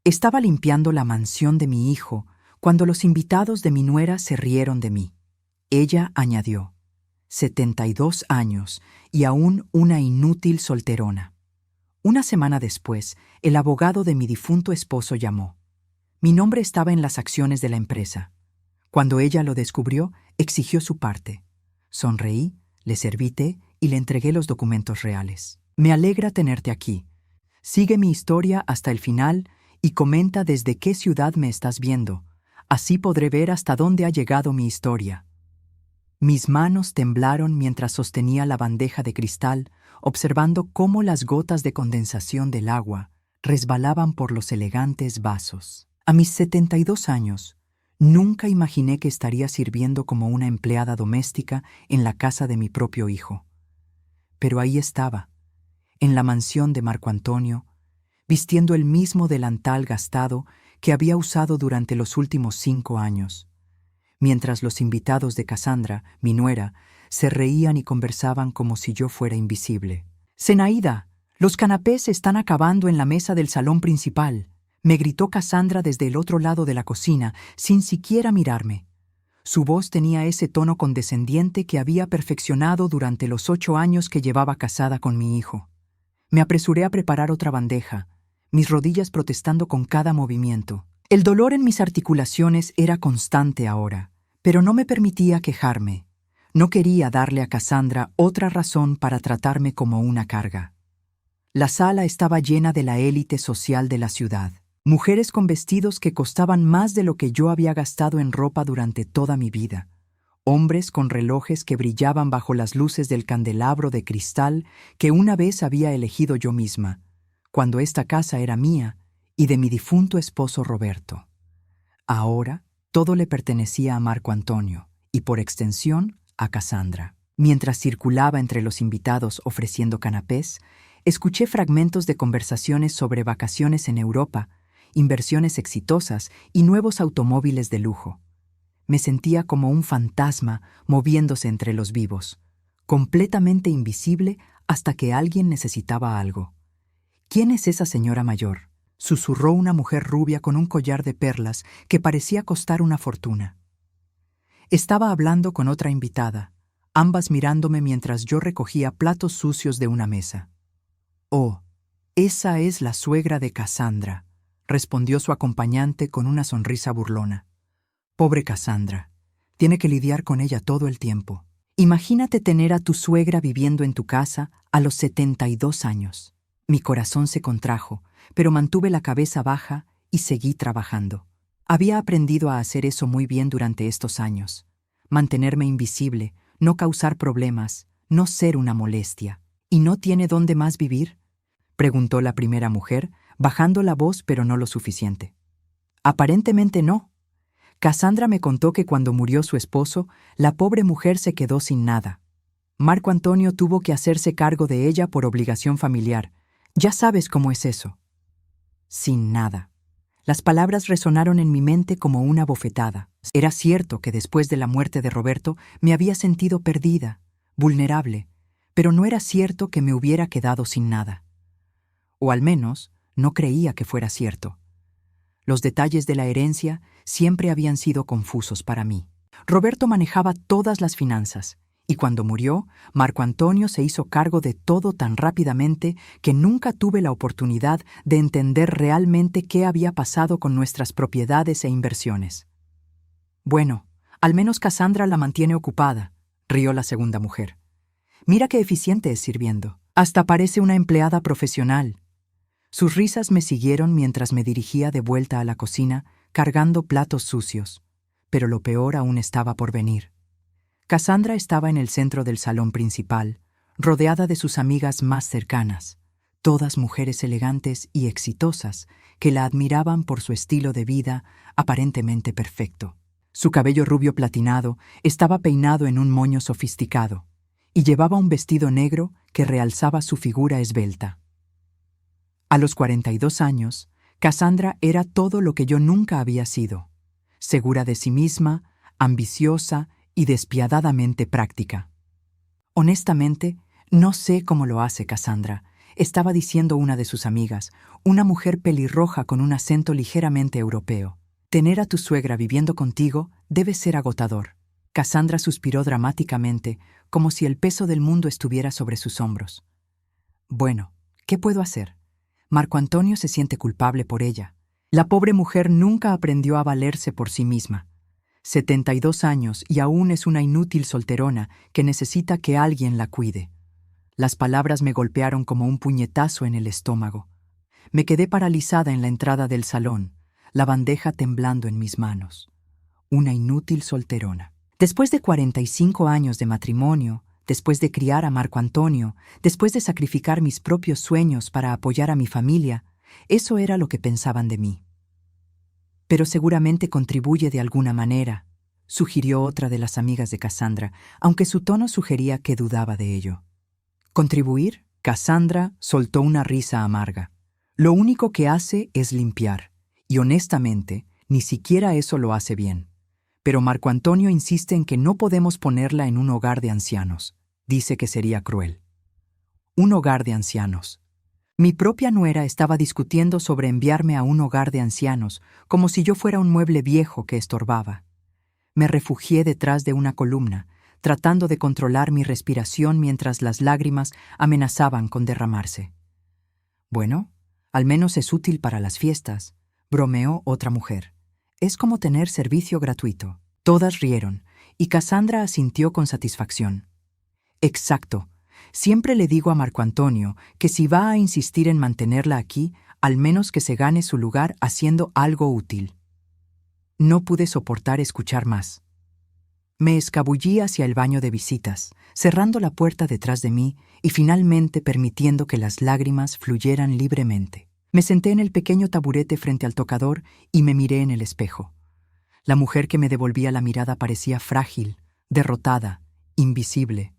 Estaba limpiando la mansión de mi hijo cuando los invitados de mi nuera se rieron de mí. Ella añadió: 72 años y aún una inútil solterona. Una semana después, el abogado de mi difunto esposo llamó. Mi nombre estaba en las acciones de la empresa. Cuando ella lo descubrió, exigió su parte. Sonreí, le serví té y le entregué los documentos reales. Me alegra tenerte aquí. Sigue mi historia hasta el final y comenta desde qué ciudad me estás viendo. Así podré ver hasta dónde ha llegado mi historia. Mis manos temblaron mientras sostenía la bandeja de cristal, observando cómo las gotas de condensación del agua resbalaban por los elegantes vasos. A mis 72 años, nunca imaginé que estaría sirviendo como una empleada doméstica en la casa de mi propio hijo. Pero ahí estaba, en la mansión de Marco Antonio, vistiendo el mismo delantal gastado que había usado durante los últimos 5 años, mientras los invitados de Cassandra, mi nuera, se reían y conversaban como si yo fuera invisible. «Zenaida, los canapés se están acabando en la mesa del salón principal», me gritó Cassandra desde el otro lado de la cocina, sin siquiera mirarme. Su voz tenía ese tono condescendiente que había perfeccionado durante los 8 años que llevaba casada con mi hijo. Me apresuré a preparar otra bandeja, mis rodillas protestando con cada movimiento. El dolor en mis articulaciones era constante ahora, pero no me permitía quejarme. No quería darle a Cassandra otra razón para tratarme como una carga. La sala estaba llena de la élite social de la ciudad. Mujeres con vestidos que costaban más de lo que yo había gastado en ropa durante toda mi vida. Hombres con relojes que brillaban bajo las luces del candelabro de cristal que una vez había elegido yo misma, cuando esta casa era mía y de mi difunto esposo Roberto. Ahora, todo le pertenecía a Marco Antonio y, por extensión, a Cassandra. Mientras circulaba entre los invitados ofreciendo canapés, escuché fragmentos de conversaciones sobre vacaciones en Europa, inversiones exitosas y nuevos automóviles de lujo. Me sentía como un fantasma moviéndose entre los vivos, completamente invisible hasta que alguien necesitaba algo. «¿Quién es esa señora mayor?», susurró una mujer rubia con un collar de perlas que parecía costar una fortuna. Estaba hablando con otra invitada, ambas mirándome mientras yo recogía platos sucios de una mesa. «Oh, esa es la suegra de Cassandra», respondió su acompañante con una sonrisa burlona. «Pobre Cassandra, tiene que lidiar con ella todo el tiempo. Imagínate tener a tu suegra viviendo en tu casa a los 72 años». Mi corazón se contrajo, pero mantuve la cabeza baja y seguí trabajando. Había aprendido a hacer eso muy bien durante estos años. Mantenerme invisible, no causar problemas, no ser una molestia. «¿Y no tiene dónde más vivir?», preguntó la primera mujer, bajando la voz pero no lo suficiente. «Aparentemente no. Cassandra me contó que cuando murió su esposo, la pobre mujer se quedó sin nada. Marco Antonio tuvo que hacerse cargo de ella por obligación familiar. Ya sabes cómo es eso». Sin nada. Las palabras resonaron en mi mente como una bofetada. Era cierto que después de la muerte de Roberto me había sentido perdida, vulnerable, pero no era cierto que me hubiera quedado sin nada. O al menos, no creía que fuera cierto. Los detalles de la herencia siempre habían sido confusos para mí. Roberto manejaba todas las finanzas, y cuando murió, Marco Antonio se hizo cargo de todo tan rápidamente que nunca tuve la oportunidad de entender realmente qué había pasado con nuestras propiedades e inversiones. «Bueno, al menos Cassandra la mantiene ocupada», rió la segunda mujer. «Mira qué eficiente es sirviendo. Hasta parece una empleada profesional». Sus risas me siguieron mientras me dirigía de vuelta a la cocina, cargando platos sucios. Pero lo peor aún estaba por venir. Cassandra estaba en el centro del salón principal, rodeada de sus amigas más cercanas, todas mujeres elegantes y exitosas que la admiraban por su estilo de vida aparentemente perfecto. Su cabello rubio platinado estaba peinado en un moño sofisticado, y llevaba un vestido negro que realzaba su figura esbelta. A los 42 años, Cassandra era todo lo que yo nunca había sido: segura de sí misma, ambiciosa y despiadadamente práctica. Honestamente, no sé cómo lo hace Cassandra. estaba diciendo una de sus amigas, una mujer pelirroja con un acento ligeramente europeo. Tener a tu suegra viviendo contigo debe ser agotador. Cassandra suspiró dramáticamente, como si el peso del mundo estuviera sobre sus hombros. Bueno, ¿qué puedo hacer? Marco Antonio se siente culpable por ella. La pobre mujer nunca aprendió a valerse por sí misma. 72 años y aún es una inútil solterona que necesita que alguien la cuide. Las palabras me golpearon como un puñetazo en el estómago. Me quedé paralizada en la entrada del salón, la bandeja temblando en mis manos. Una inútil solterona. Después de 45 años de matrimonio, después de criar a Marco Antonio, después de sacrificar mis propios sueños para apoyar a mi familia, eso era lo que pensaban de mí. Pero seguramente contribuye de alguna manera, sugirió otra de las amigas de Cassandra, aunque su tono sugería que dudaba de ello. ¿Contribuir? Cassandra soltó una risa amarga. Lo único que hace es limpiar, y honestamente, ni siquiera eso lo hace bien. Pero Marco Antonio insiste en que no podemos ponerla en un hogar de ancianos. Dice que sería cruel. Un hogar de ancianos. Mi propia nuera estaba discutiendo sobre enviarme a un hogar de ancianos, como si yo fuera un mueble viejo que estorbaba. Me refugié detrás de una columna, tratando de controlar mi respiración mientras las lágrimas amenazaban con derramarse. Bueno, al menos es útil para las fiestas, bromeó otra mujer. Es como tener servicio gratuito. Todas rieron, y Cassandra asintió con satisfacción. Exacto. Siempre le digo a Marco Antonio que si va a insistir en mantenerla aquí, al menos que se gane su lugar haciendo algo útil. No pude soportar escuchar más. Me escabullí hacia el baño de visitas, cerrando la puerta detrás de mí y finalmente permitiendo que las lágrimas fluyeran libremente. Me senté en el pequeño taburete frente al tocador y me miré en el espejo. La mujer que me devolvía la mirada parecía frágil, derrotada, invisible.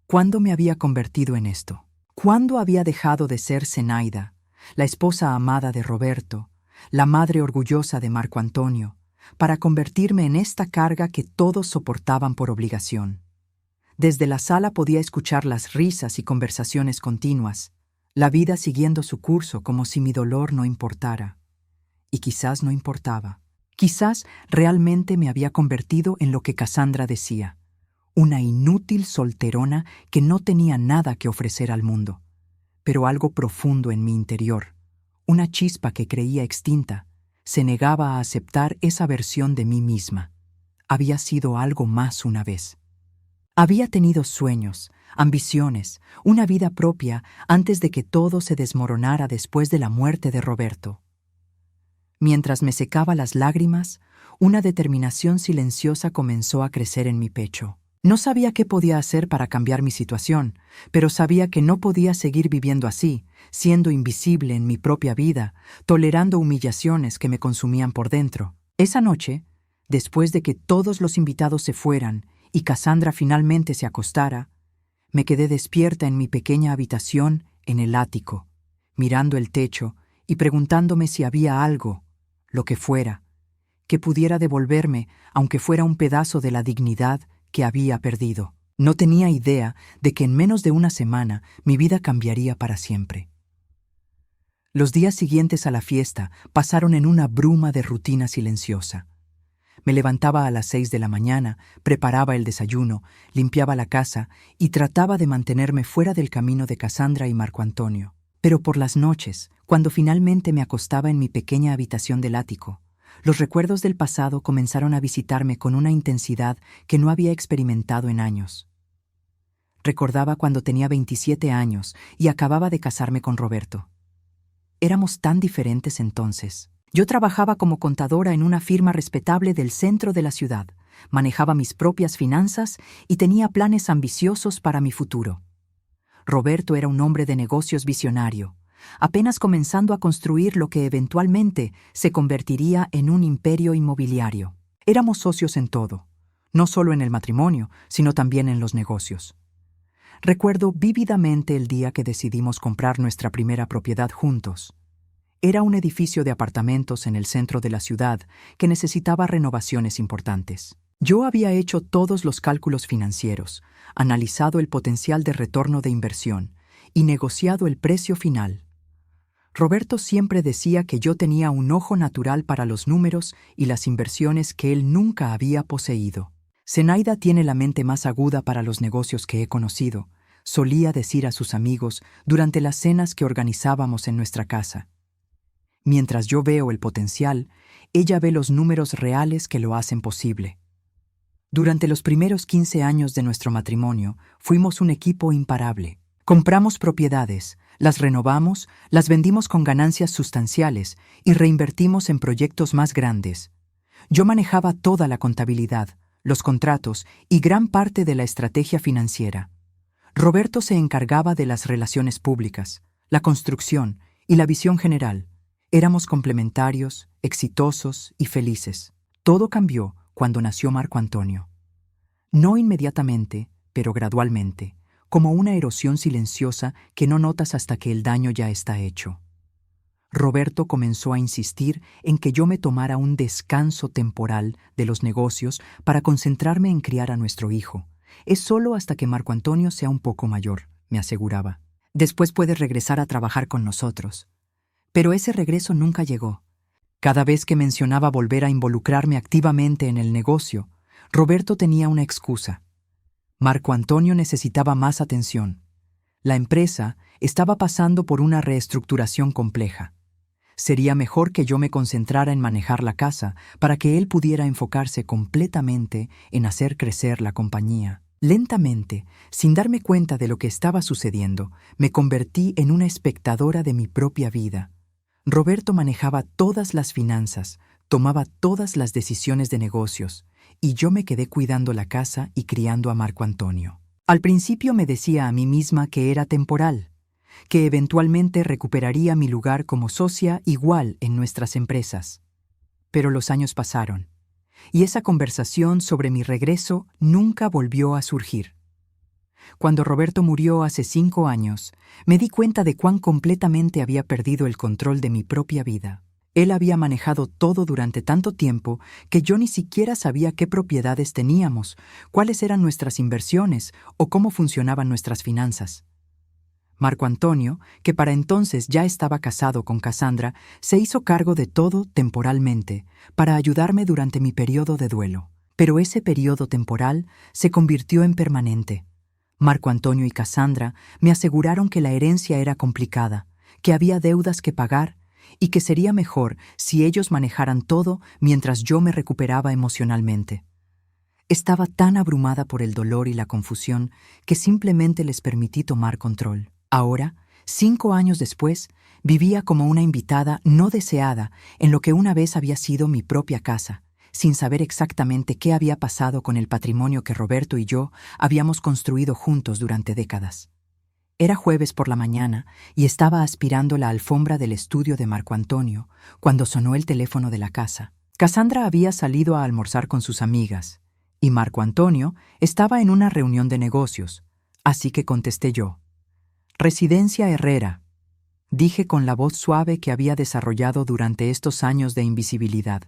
¿Cuándo me había convertido en esto? ¿Cuándo había dejado de ser Zenaida, la esposa amada de Roberto, la madre orgullosa de Marco Antonio, para convertirme en esta carga que todos soportaban por obligación? Desde la sala podía escuchar las risas y conversaciones continuas, la vida siguiendo su curso como si mi dolor no importara. Y quizás no importaba. Quizás realmente me había convertido en lo que Cassandra decía, una inútil solterona que no tenía nada que ofrecer al mundo. Pero algo profundo en mi interior, una chispa que creía extinta, se negaba a aceptar esa versión de mí misma. Había sido algo más una vez. Había tenido sueños, ambiciones, una vida propia antes de que todo se desmoronara después de la muerte de Roberto. Mientras me secaba las lágrimas, una determinación silenciosa comenzó a crecer en mi pecho. No sabía qué podía hacer para cambiar mi situación, pero sabía que no podía seguir viviendo así, siendo invisible en mi propia vida, tolerando humillaciones que me consumían por dentro. Esa noche, después de que todos los invitados se fueran y Cassandra finalmente se acostara, me quedé despierta en mi pequeña habitación en el ático, mirando el techo y preguntándome si había algo, lo que fuera, que pudiera devolverme, aunque fuera un pedazo de la dignidad que había perdido. No tenía idea de que en menos de una semana mi vida cambiaría para siempre. Los días siguientes a la fiesta pasaron en una bruma de rutina silenciosa. Me levantaba a las 6 de la mañana, preparaba el desayuno, limpiaba la casa y trataba de mantenerme fuera del camino de Cassandra y Marco Antonio. Pero por las noches, cuando finalmente me acostaba en mi pequeña habitación del ático, los recuerdos del pasado comenzaron a visitarme con una intensidad que no había experimentado en años. Recordaba cuando tenía 27 años y acababa de casarme con Roberto. Éramos tan diferentes entonces. Yo trabajaba como contadora en una firma respetable del centro de la ciudad, manejaba mis propias finanzas y tenía planes ambiciosos para mi futuro. Roberto era un hombre de negocios visionario, apenas comenzando a construir lo que eventualmente se convertiría en un imperio inmobiliario. Éramos socios en todo, no solo en el matrimonio, sino también en los negocios. Recuerdo vívidamente el día que decidimos comprar nuestra primera propiedad juntos. Era un edificio de apartamentos en el centro de la ciudad que necesitaba renovaciones importantes. Yo había hecho todos los cálculos financieros, analizado el potencial de retorno de inversión y negociado el precio final. Roberto siempre decía que yo tenía un ojo natural para los números y las inversiones que él nunca había poseído. Zenaida tiene la mente más aguda para los negocios que he conocido, solía decir a sus amigos durante las cenas que organizábamos en nuestra casa. Mientras yo veo el potencial, ella ve los números reales que lo hacen posible. Durante los primeros 15 años de nuestro matrimonio, fuimos un equipo imparable. Compramos propiedades, las renovamos, las vendimos con ganancias sustanciales y reinvertimos en proyectos más grandes. Yo manejaba toda la contabilidad, los contratos y gran parte de la estrategia financiera. Roberto se encargaba de las relaciones públicas, la construcción y la visión general. Éramos complementarios, exitosos y felices. Todo cambió cuando nació Marco Antonio. No inmediatamente, pero gradualmente, como una erosión silenciosa que no notas hasta que el daño ya está hecho. Roberto comenzó a insistir en que yo me tomara un descanso temporal de los negocios para concentrarme en criar a nuestro hijo. Es solo hasta que Marco Antonio sea un poco mayor, me aseguraba. Después puedes regresar a trabajar con nosotros. Pero ese regreso nunca llegó. Cada vez que mencionaba volver a involucrarme activamente en el negocio, Roberto tenía una excusa. Marco Antonio necesitaba más atención. La empresa estaba pasando por una reestructuración compleja. Sería mejor que yo me concentrara en manejar la casa para que él pudiera enfocarse completamente en hacer crecer la compañía. Lentamente, sin darme cuenta de lo que estaba sucediendo, me convertí en una espectadora de mi propia vida. Roberto manejaba todas las finanzas, tomaba todas las decisiones de negocios, y yo me quedé cuidando la casa y criando a Marco Antonio. Al principio me decía a mí misma que era temporal, que eventualmente recuperaría mi lugar como socia igual en nuestras empresas. Pero los años pasaron, y esa conversación sobre mi regreso nunca volvió a surgir. Cuando Roberto murió hace 5 años, me di cuenta de cuán completamente había perdido el control de mi propia vida. Él había manejado todo durante tanto tiempo que yo ni siquiera sabía qué propiedades teníamos, cuáles eran nuestras inversiones o cómo funcionaban nuestras finanzas. Marco Antonio, que para entonces ya estaba casado con Cassandra, se hizo cargo de todo temporalmente para ayudarme durante mi periodo de duelo. Pero ese periodo temporal se convirtió en permanente. Marco Antonio y Cassandra me aseguraron que la herencia era complicada, que había deudas que pagar y que sería mejor si ellos manejaran todo mientras yo me recuperaba emocionalmente. Estaba tan abrumada por el dolor y la confusión que simplemente les permití tomar control. Ahora, 5 años después, vivía como una invitada no deseada en lo que una vez había sido mi propia casa, sin saber exactamente qué había pasado con el patrimonio que Roberto y yo habíamos construido juntos durante décadas. Era jueves por la mañana y estaba aspirando la alfombra del estudio de Marco Antonio cuando sonó el teléfono de la casa. Cassandra había salido a almorzar con sus amigas y Marco Antonio estaba en una reunión de negocios, así que contesté yo. Residencia Herrera, dije con la voz suave que había desarrollado durante estos años de invisibilidad.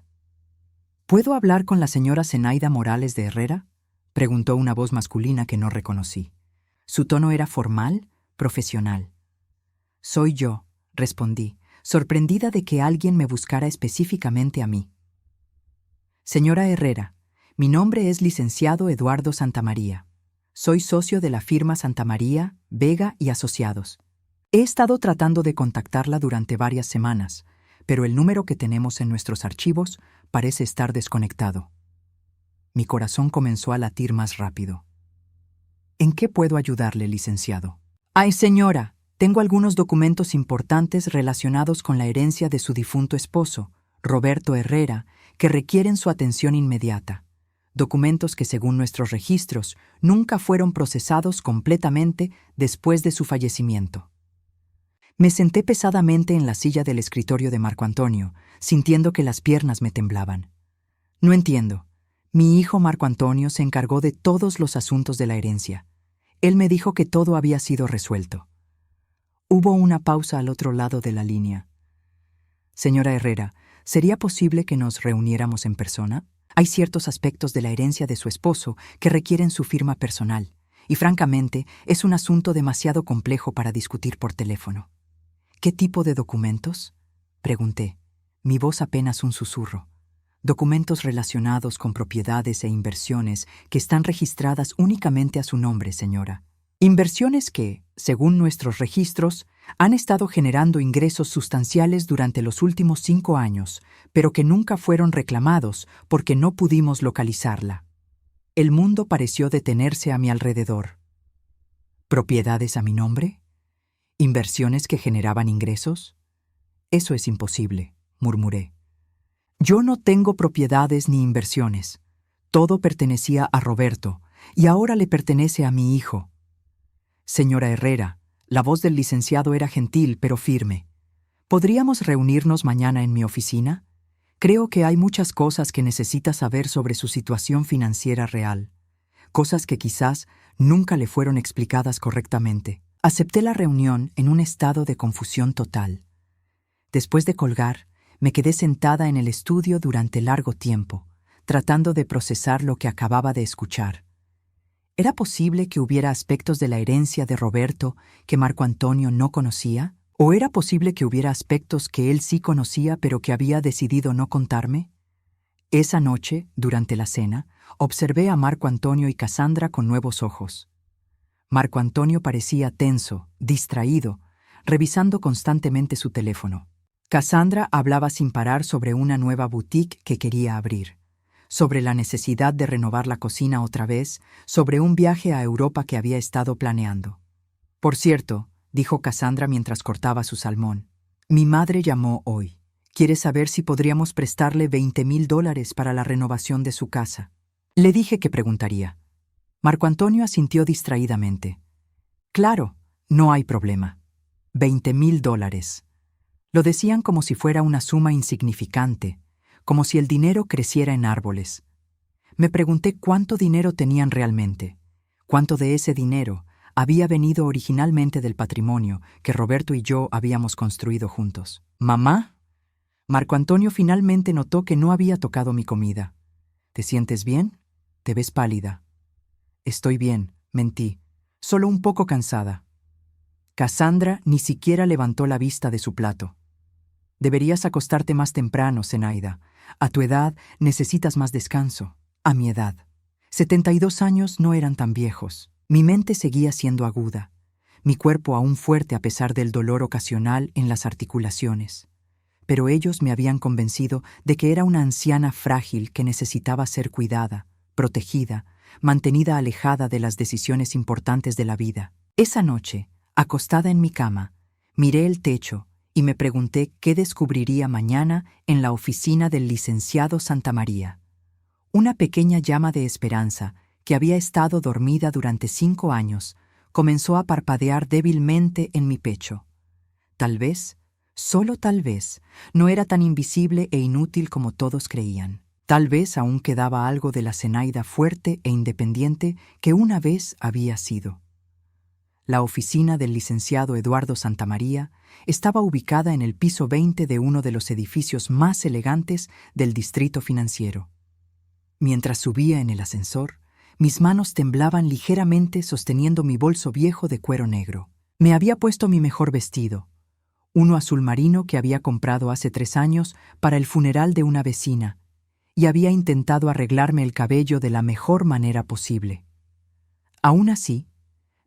¿Puedo hablar con la señora Zenaida Morales de Herrera?, preguntó una voz masculina que no reconocí. Su tono era formal, profesional. Soy yo, respondí, sorprendida de que alguien me buscara específicamente a mí. Señora Herrera, mi nombre es licenciado Eduardo Santamaría. Soy socio de la firma Santamaría, Vega y Asociados. He estado tratando de contactarla durante varias semanas, pero el número que tenemos en nuestros archivos parece estar desconectado. Mi corazón comenzó a latir más rápido. ¿En qué puedo ayudarle, licenciado? Ay, señora, tengo algunos documentos importantes relacionados con la herencia de su difunto esposo, Roberto Herrera, que requieren su atención inmediata. Documentos que, según nuestros registros, nunca fueron procesados completamente después de su fallecimiento. Me senté pesadamente en la silla del escritorio de Marco Antonio, sintiendo que las piernas me temblaban. No entiendo. Mi hijo Marco Antonio se encargó de todos los asuntos de la herencia. Él me dijo que todo había sido resuelto. Hubo una pausa al otro lado de la línea. Señora Herrera, ¿sería posible que nos reuniéramos en persona? Hay ciertos aspectos de la herencia de su esposo que requieren su firma personal, y francamente es un asunto demasiado complejo para discutir por teléfono. ¿Qué tipo de documentos? Pregunté, mi voz apenas un susurro. Documentos relacionados con propiedades e inversiones que están registradas únicamente a su nombre, señora. Inversiones que, según nuestros registros, han estado generando ingresos sustanciales durante los últimos 5 años, pero que nunca fueron reclamados porque no pudimos localizarla. El mundo pareció detenerse a mi alrededor. ¿Propiedades a mi nombre? ¿Inversiones que generaban ingresos? Eso es imposible, murmuré. Yo no tengo propiedades ni inversiones. Todo pertenecía a Roberto, y ahora le pertenece a mi hijo. Señora Herrera, la voz del licenciado era gentil pero firme. ¿Podríamos reunirnos mañana en mi oficina? Creo que hay muchas cosas que necesita saber sobre su situación financiera real, cosas que quizás nunca le fueron explicadas correctamente. Acepté la reunión en un estado de confusión total. Después de colgar, me quedé sentada en el estudio durante largo tiempo, tratando de procesar lo que acababa de escuchar. ¿Era posible que hubiera aspectos de la herencia de Roberto que Marco Antonio no conocía? ¿O era posible que hubiera aspectos que él sí conocía pero que había decidido no contarme? Esa noche, durante la cena, observé a Marco Antonio y Cassandra con nuevos ojos. Marco Antonio parecía tenso, distraído, revisando constantemente su teléfono. Cassandra hablaba sin parar sobre una nueva boutique que quería abrir, sobre la necesidad de renovar la cocina otra vez, sobre un viaje a Europa que había estado planeando. Por cierto, dijo Cassandra mientras cortaba su salmón, mi madre llamó hoy. Quiere saber si podríamos prestarle $20,000 para la renovación de su casa. Le dije que preguntaría. Marco Antonio asintió distraídamente. Claro, no hay problema. $20,000. Lo decían como si fuera una suma insignificante, como si el dinero creciera en árboles. Me pregunté cuánto dinero tenían realmente, cuánto de ese dinero había venido originalmente del patrimonio que Roberto y yo habíamos construido juntos. ¿Mamá? Marco Antonio finalmente notó que no había tocado mi comida. ¿Te sientes bien? Te ves pálida. Estoy bien, mentí, solo un poco cansada. Cassandra ni siquiera levantó la vista de su plato. Deberías acostarte más temprano, Zenaida. A tu edad necesitas más descanso. A mi edad. 72 años no eran tan viejos. Mi mente seguía siendo aguda, mi cuerpo aún fuerte a pesar del dolor ocasional en las articulaciones. Pero ellos me habían convencido de que era una anciana frágil que necesitaba ser cuidada, protegida, mantenida alejada de las decisiones importantes de la vida. Esa noche, acostada en mi cama, miré el techo y me pregunté qué descubriría mañana en la oficina del licenciado Santamaría. Una pequeña llama de esperanza, que había estado dormida durante 5 años, comenzó a parpadear débilmente en mi pecho. Tal vez, solo tal vez, no era tan invisible e inútil como todos creían. Tal vez aún quedaba algo de la Zenaida fuerte e independiente que una vez había sido. La oficina del licenciado Eduardo Santamaría estaba ubicada en el piso 20 de uno de los edificios más elegantes del distrito financiero. Mientras subía en el ascensor, mis manos temblaban ligeramente sosteniendo mi bolso viejo de cuero negro. Me había puesto mi mejor vestido, uno azul marino que había comprado hace 3 años para el funeral de una vecina, y había intentado arreglarme el cabello de la mejor manera posible. Aún así,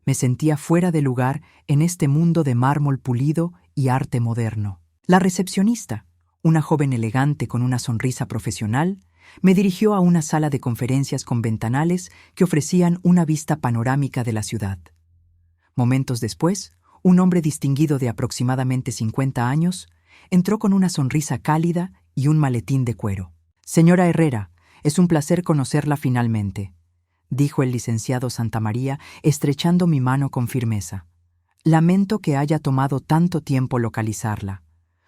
me sentía fuera de lugar en este mundo de mármol pulido y arte moderno. La recepcionista, una joven elegante con una sonrisa profesional, me dirigió a una sala de conferencias con ventanales que ofrecían una vista panorámica de la ciudad. Momentos después, un hombre distinguido de aproximadamente 50 años entró con una sonrisa cálida y un maletín de cuero. «Señora Herrera, es un placer conocerla finalmente», dijo el licenciado Santamaría, estrechando mi mano con firmeza. «Lamento que haya tomado tanto tiempo localizarla.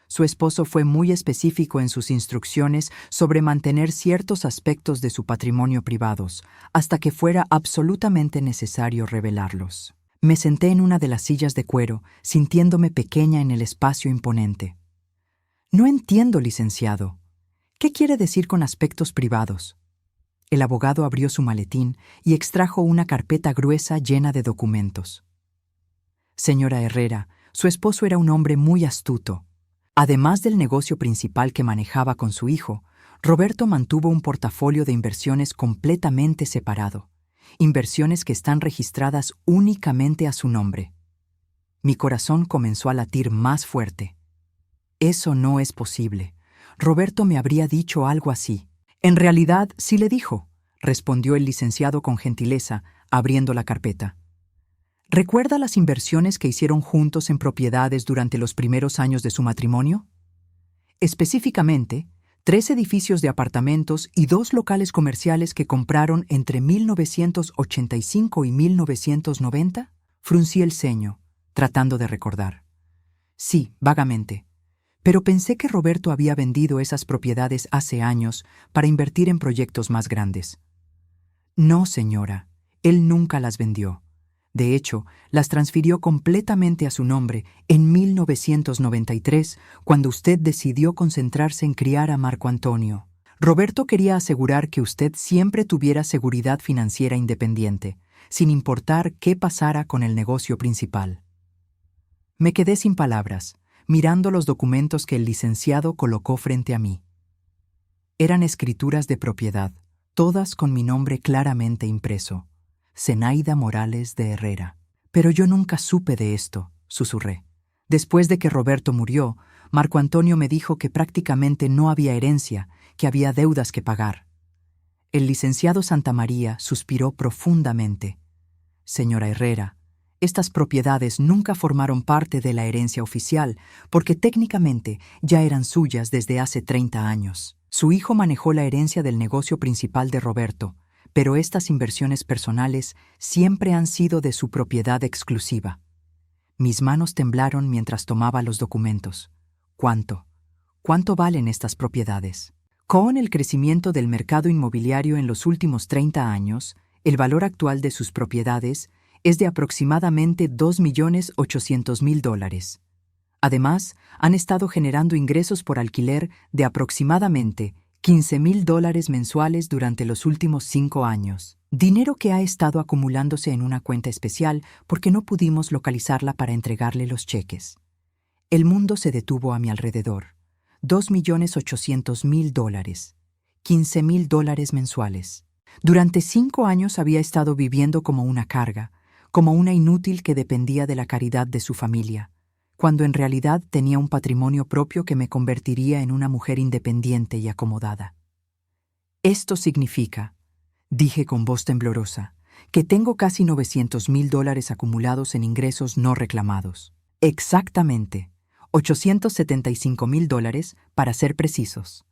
Su esposo fue muy específico en sus instrucciones sobre mantener ciertos aspectos de su patrimonio privados, hasta que fuera absolutamente necesario revelarlos». Me senté en una de las sillas de cuero, sintiéndome pequeña en el espacio imponente. «No entiendo, licenciado. ¿Qué quiere decir con aspectos privados?» El abogado abrió su maletín y extrajo una carpeta gruesa llena de documentos. Señora Herrera, su esposo era un hombre muy astuto. Además del negocio principal que manejaba con su hijo, Roberto mantuvo un portafolio de inversiones completamente separado, inversiones que están registradas únicamente a su nombre. Mi corazón comenzó a latir más fuerte. Eso no es posible. Roberto me habría dicho algo así. En realidad, sí le dijo, respondió el licenciado con gentileza, abriendo la carpeta. ¿Recuerda las inversiones que hicieron juntos en propiedades durante los primeros años de su matrimonio? Específicamente, 3 edificios de apartamentos y 2 locales comerciales que compraron entre 1985 y 1990. Fruncí el ceño, tratando de recordar. Sí, vagamente. Pero pensé que Roberto había vendido esas propiedades hace años para invertir en proyectos más grandes. No, señora, él nunca las vendió. De hecho, las transfirió completamente a su nombre en 1993, cuando usted decidió concentrarse en criar a Marco Antonio. Roberto quería asegurar que usted siempre tuviera seguridad financiera independiente, sin importar qué pasara con el negocio principal. Me quedé sin palabras, mirando los documentos que el licenciado colocó frente a mí. Eran escrituras de propiedad, todas con mi nombre claramente impreso. Zenaida Morales de Herrera. Pero yo nunca supe de esto, susurré. Después de que Roberto murió, Marco Antonio me dijo que prácticamente no había herencia, que había deudas que pagar. El licenciado Santamaría suspiró profundamente. Señora Herrera, estas propiedades nunca formaron parte de la herencia oficial, porque técnicamente ya eran suyas desde hace 30 años. Su hijo manejó la herencia del negocio principal de Roberto, pero estas inversiones personales siempre han sido de su propiedad exclusiva. Mis manos temblaron mientras tomaba los documentos. ¿Cuánto? ¿Cuánto valen estas propiedades? Con el crecimiento del mercado inmobiliario en los últimos 30 años, el valor actual de sus propiedades es de aproximadamente $2.800.000. Además, han estado generando ingresos por alquiler de aproximadamente $15.000 mensuales durante los últimos 5 años. Dinero que ha estado acumulándose en una cuenta especial porque no pudimos localizarla para entregarle los cheques. El mundo se detuvo a mi alrededor. $2.800.000. $15.000 mensuales. Durante 5 años había estado viviendo como una carga, como una inútil que dependía de la caridad de su familia, cuando en realidad tenía un patrimonio propio que me convertiría en una mujer independiente y acomodada. Esto significa, dije con voz temblorosa, que tengo casi $900.000 acumulados en ingresos no reclamados. Exactamente, $875.000 para ser precisos.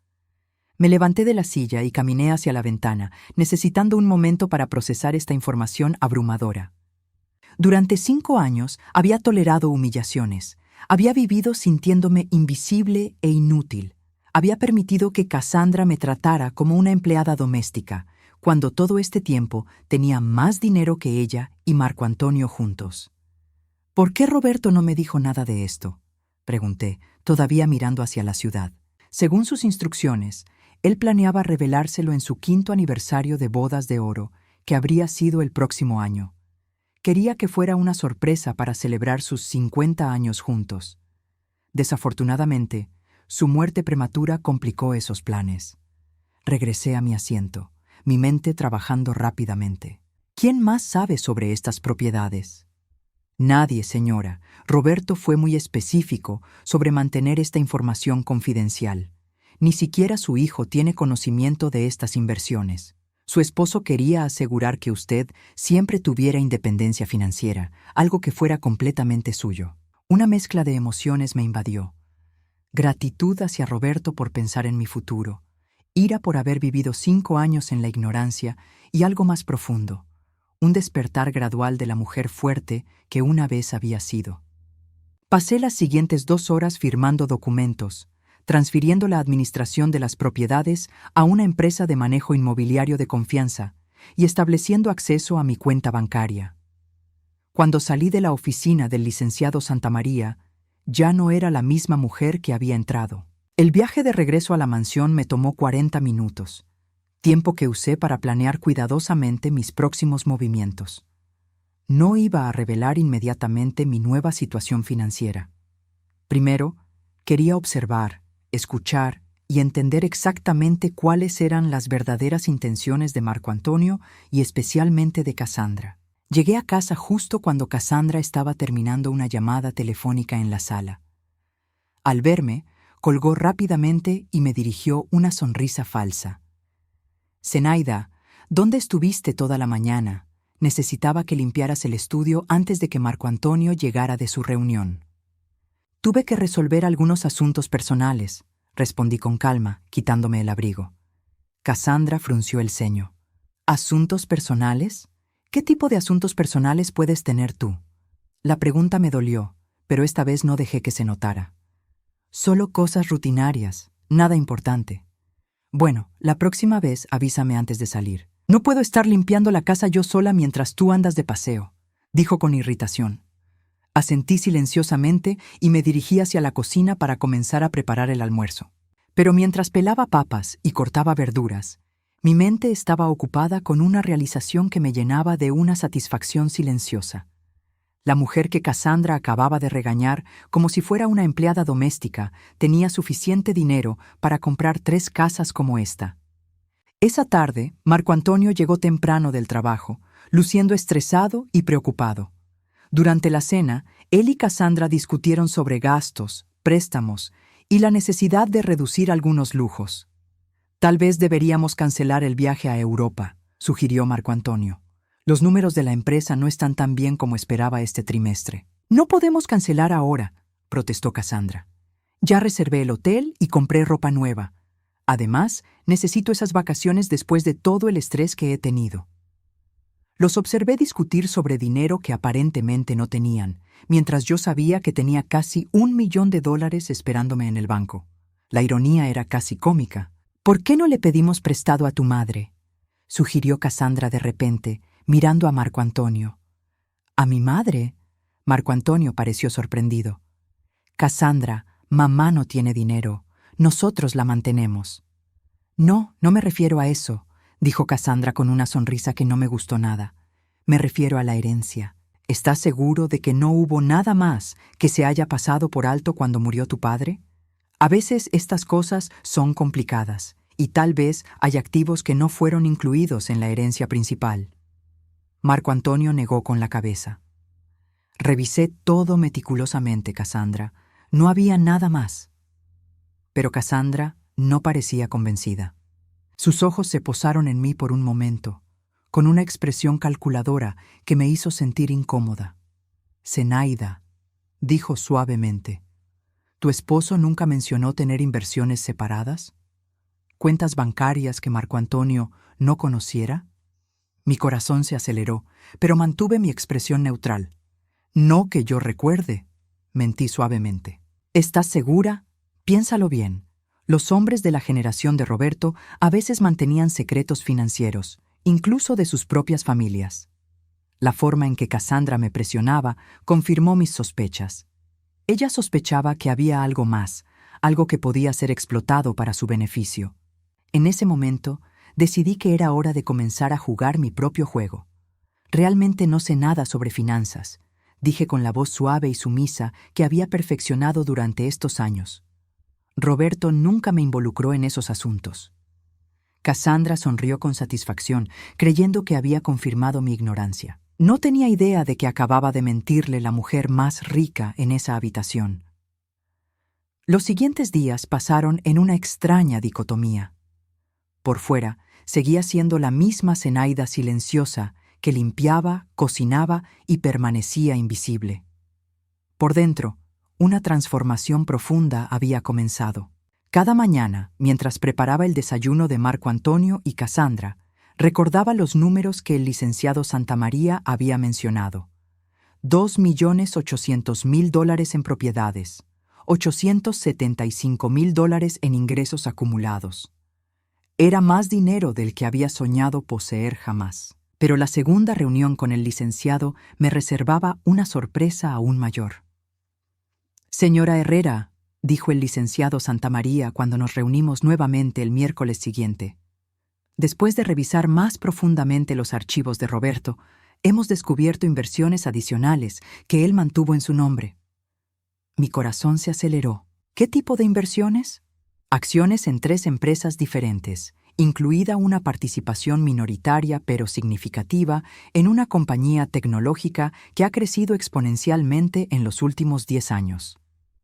Me levanté de la silla y caminé hacia la ventana, necesitando un momento para procesar esta información abrumadora. Durante 5 años había tolerado humillaciones, había vivido sintiéndome invisible e inútil, había permitido que Cassandra me tratara como una empleada doméstica, cuando todo este tiempo tenía más dinero que ella y Marco Antonio juntos. ¿Por qué Roberto no me dijo nada de esto?, pregunté, todavía mirando hacia la ciudad. Según sus instrucciones, él planeaba revelárselo en su 5º aniversario de bodas de oro, que habría sido el próximo año. Quería que fuera una sorpresa para celebrar sus 50 años juntos. Desafortunadamente, su muerte prematura complicó esos planes. Regresé a mi asiento, mi mente trabajando rápidamente. ¿Quién más sabe sobre estas propiedades? Nadie, señora. Roberto fue muy específico sobre mantener esta información confidencial. Ni siquiera su hijo tiene conocimiento de estas inversiones. Su esposo quería asegurar que usted siempre tuviera independencia financiera, algo que fuera completamente suyo. Una mezcla de emociones me invadió. Gratitud hacia Roberto por pensar en mi futuro, ira por haber vivido 5 años en la ignorancia y algo más profundo, un despertar gradual de la mujer fuerte que una vez había sido. Pasé las siguientes 2 horas firmando documentos, transfiriendo la administración de las propiedades a una empresa de manejo inmobiliario de confianza y estableciendo acceso a mi cuenta bancaria. Cuando salí de la oficina del licenciado Santamaría, ya no era la misma mujer que había entrado. El viaje de regreso a la mansión me tomó 40 minutos. tiempo que usé para planear cuidadosamente mis próximos movimientos. No iba a revelar inmediatamente mi nueva situación financiera. Primero, quería observar, escuchar y entender exactamente cuáles eran las verdaderas intenciones de Marco Antonio y especialmente de Cassandra. Llegué a casa justo cuando Cassandra estaba terminando una llamada telefónica en la sala. Al verme, colgó rápidamente y me dirigió una sonrisa falsa. «Zenaida, ¿dónde estuviste toda la mañana? Necesitaba que limpiaras el estudio antes de que Marco Antonio llegara de su reunión». «Tuve que resolver algunos asuntos personales», respondí con calma, quitándome el abrigo. Cassandra frunció el ceño. «¿Asuntos personales? ¿Qué tipo de asuntos personales puedes tener tú?» La pregunta me dolió, pero esta vez no dejé que se notara. «Solo cosas rutinarias, nada importante». «Bueno, la próxima vez avísame antes de salir. No puedo estar limpiando la casa yo sola mientras tú andas de paseo», dijo con irritación. Asentí silenciosamente y me dirigí hacia la cocina para comenzar a preparar el almuerzo. Pero mientras pelaba papas y cortaba verduras, mi mente estaba ocupada con una realización que me llenaba de una satisfacción silenciosa. La mujer que Cassandra acababa de regañar como si fuera una empleada doméstica tenía suficiente dinero para comprar 3 casas como esta. Esa tarde, Marco Antonio llegó temprano del trabajo, luciendo estresado y preocupado. Durante la cena, él y Cassandra discutieron sobre gastos, préstamos y la necesidad de reducir algunos lujos. «Tal vez deberíamos cancelar el viaje a Europa», sugirió Marco Antonio. «Los números de la empresa no están tan bien como esperaba este trimestre». «No podemos cancelar ahora», protestó Cassandra. «Ya reservé el hotel y compré ropa nueva. Además, necesito esas vacaciones después de todo el estrés que he tenido». Los observé discutir sobre dinero que aparentemente no tenían, mientras yo sabía que tenía casi $1.000.000 esperándome en el banco. La ironía era casi cómica. «¿Por qué no le pedimos prestado a tu madre?», sugirió Cassandra de repente, mirando a Marco Antonio. «¿A mi madre?», Marco Antonio pareció sorprendido. «Cassandra, mamá no tiene dinero. Nosotros la mantenemos». «No, no me refiero a eso», dijo Cassandra con una sonrisa que no me gustó nada. «Me refiero a la herencia. ¿Estás seguro de que no hubo nada más que se haya pasado por alto cuando murió tu padre? A veces estas cosas son complicadas, y tal vez hay activos que no fueron incluidos en la herencia principal». Marco Antonio negó con la cabeza. «Revisé todo meticulosamente, Cassandra. No había nada más». Pero Cassandra no parecía convencida. Sus ojos se posaron en mí por un momento, con una expresión calculadora que me hizo sentir incómoda. «Zenaida», dijo suavemente, «¿tu esposo nunca mencionó tener inversiones separadas? ¿Cuentas bancarias que Marco Antonio no conociera?» Mi corazón se aceleró, pero mantuve mi expresión neutral. «No que yo recuerde», mentí suavemente. «¿Estás segura? Piénsalo bien. Los hombres de la generación de Roberto a veces mantenían secretos financieros, incluso de sus propias familias». La forma en que Cassandra me presionaba confirmó mis sospechas. Ella sospechaba que había algo más, algo que podía ser explotado para su beneficio. En ese momento, decidí que era hora de comenzar a jugar mi propio juego. «Realmente no sé nada sobre finanzas», dije con la voz suave y sumisa que había perfeccionado durante estos años. «Roberto nunca me involucró en esos asuntos». Cassandra sonrió con satisfacción, creyendo que había confirmado mi ignorancia. No tenía idea de que acababa de mentirle la mujer más rica en esa habitación. Los siguientes días pasaron en una extraña dicotomía. Por fuera, seguía siendo la misma Zenaida silenciosa que limpiaba, cocinaba y permanecía invisible. Por dentro, una transformación profunda había comenzado. Cada mañana, mientras preparaba el desayuno de Marco Antonio y Cassandra, recordaba los números que el licenciado Santamaría había mencionado. $2.800.000 en propiedades, $875.000 en ingresos acumulados. Era más dinero del que había soñado poseer jamás. Pero la segunda reunión con el licenciado me reservaba una sorpresa aún mayor. «Señora Herrera», dijo el licenciado Santamaría cuando nos reunimos nuevamente el miércoles siguiente, Después de revisar más profundamente los archivos de Roberto, hemos descubierto inversiones adicionales que él mantuvo en su nombre. Mi corazón se aceleró. ¿Qué tipo de inversiones? Acciones en 3 empresas diferentes, incluida una participación minoritaria pero significativa en una compañía tecnológica que ha crecido exponencialmente en los últimos 10 años.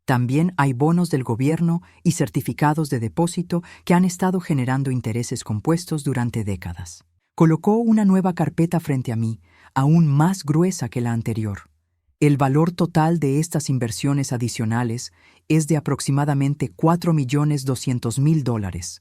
También hay bonos del gobierno y certificados de depósito que han estado generando intereses compuestos durante décadas. Colocó una nueva carpeta frente a mí, aún más gruesa que la anterior. El valor total de estas inversiones adicionales es de aproximadamente $4.200.000.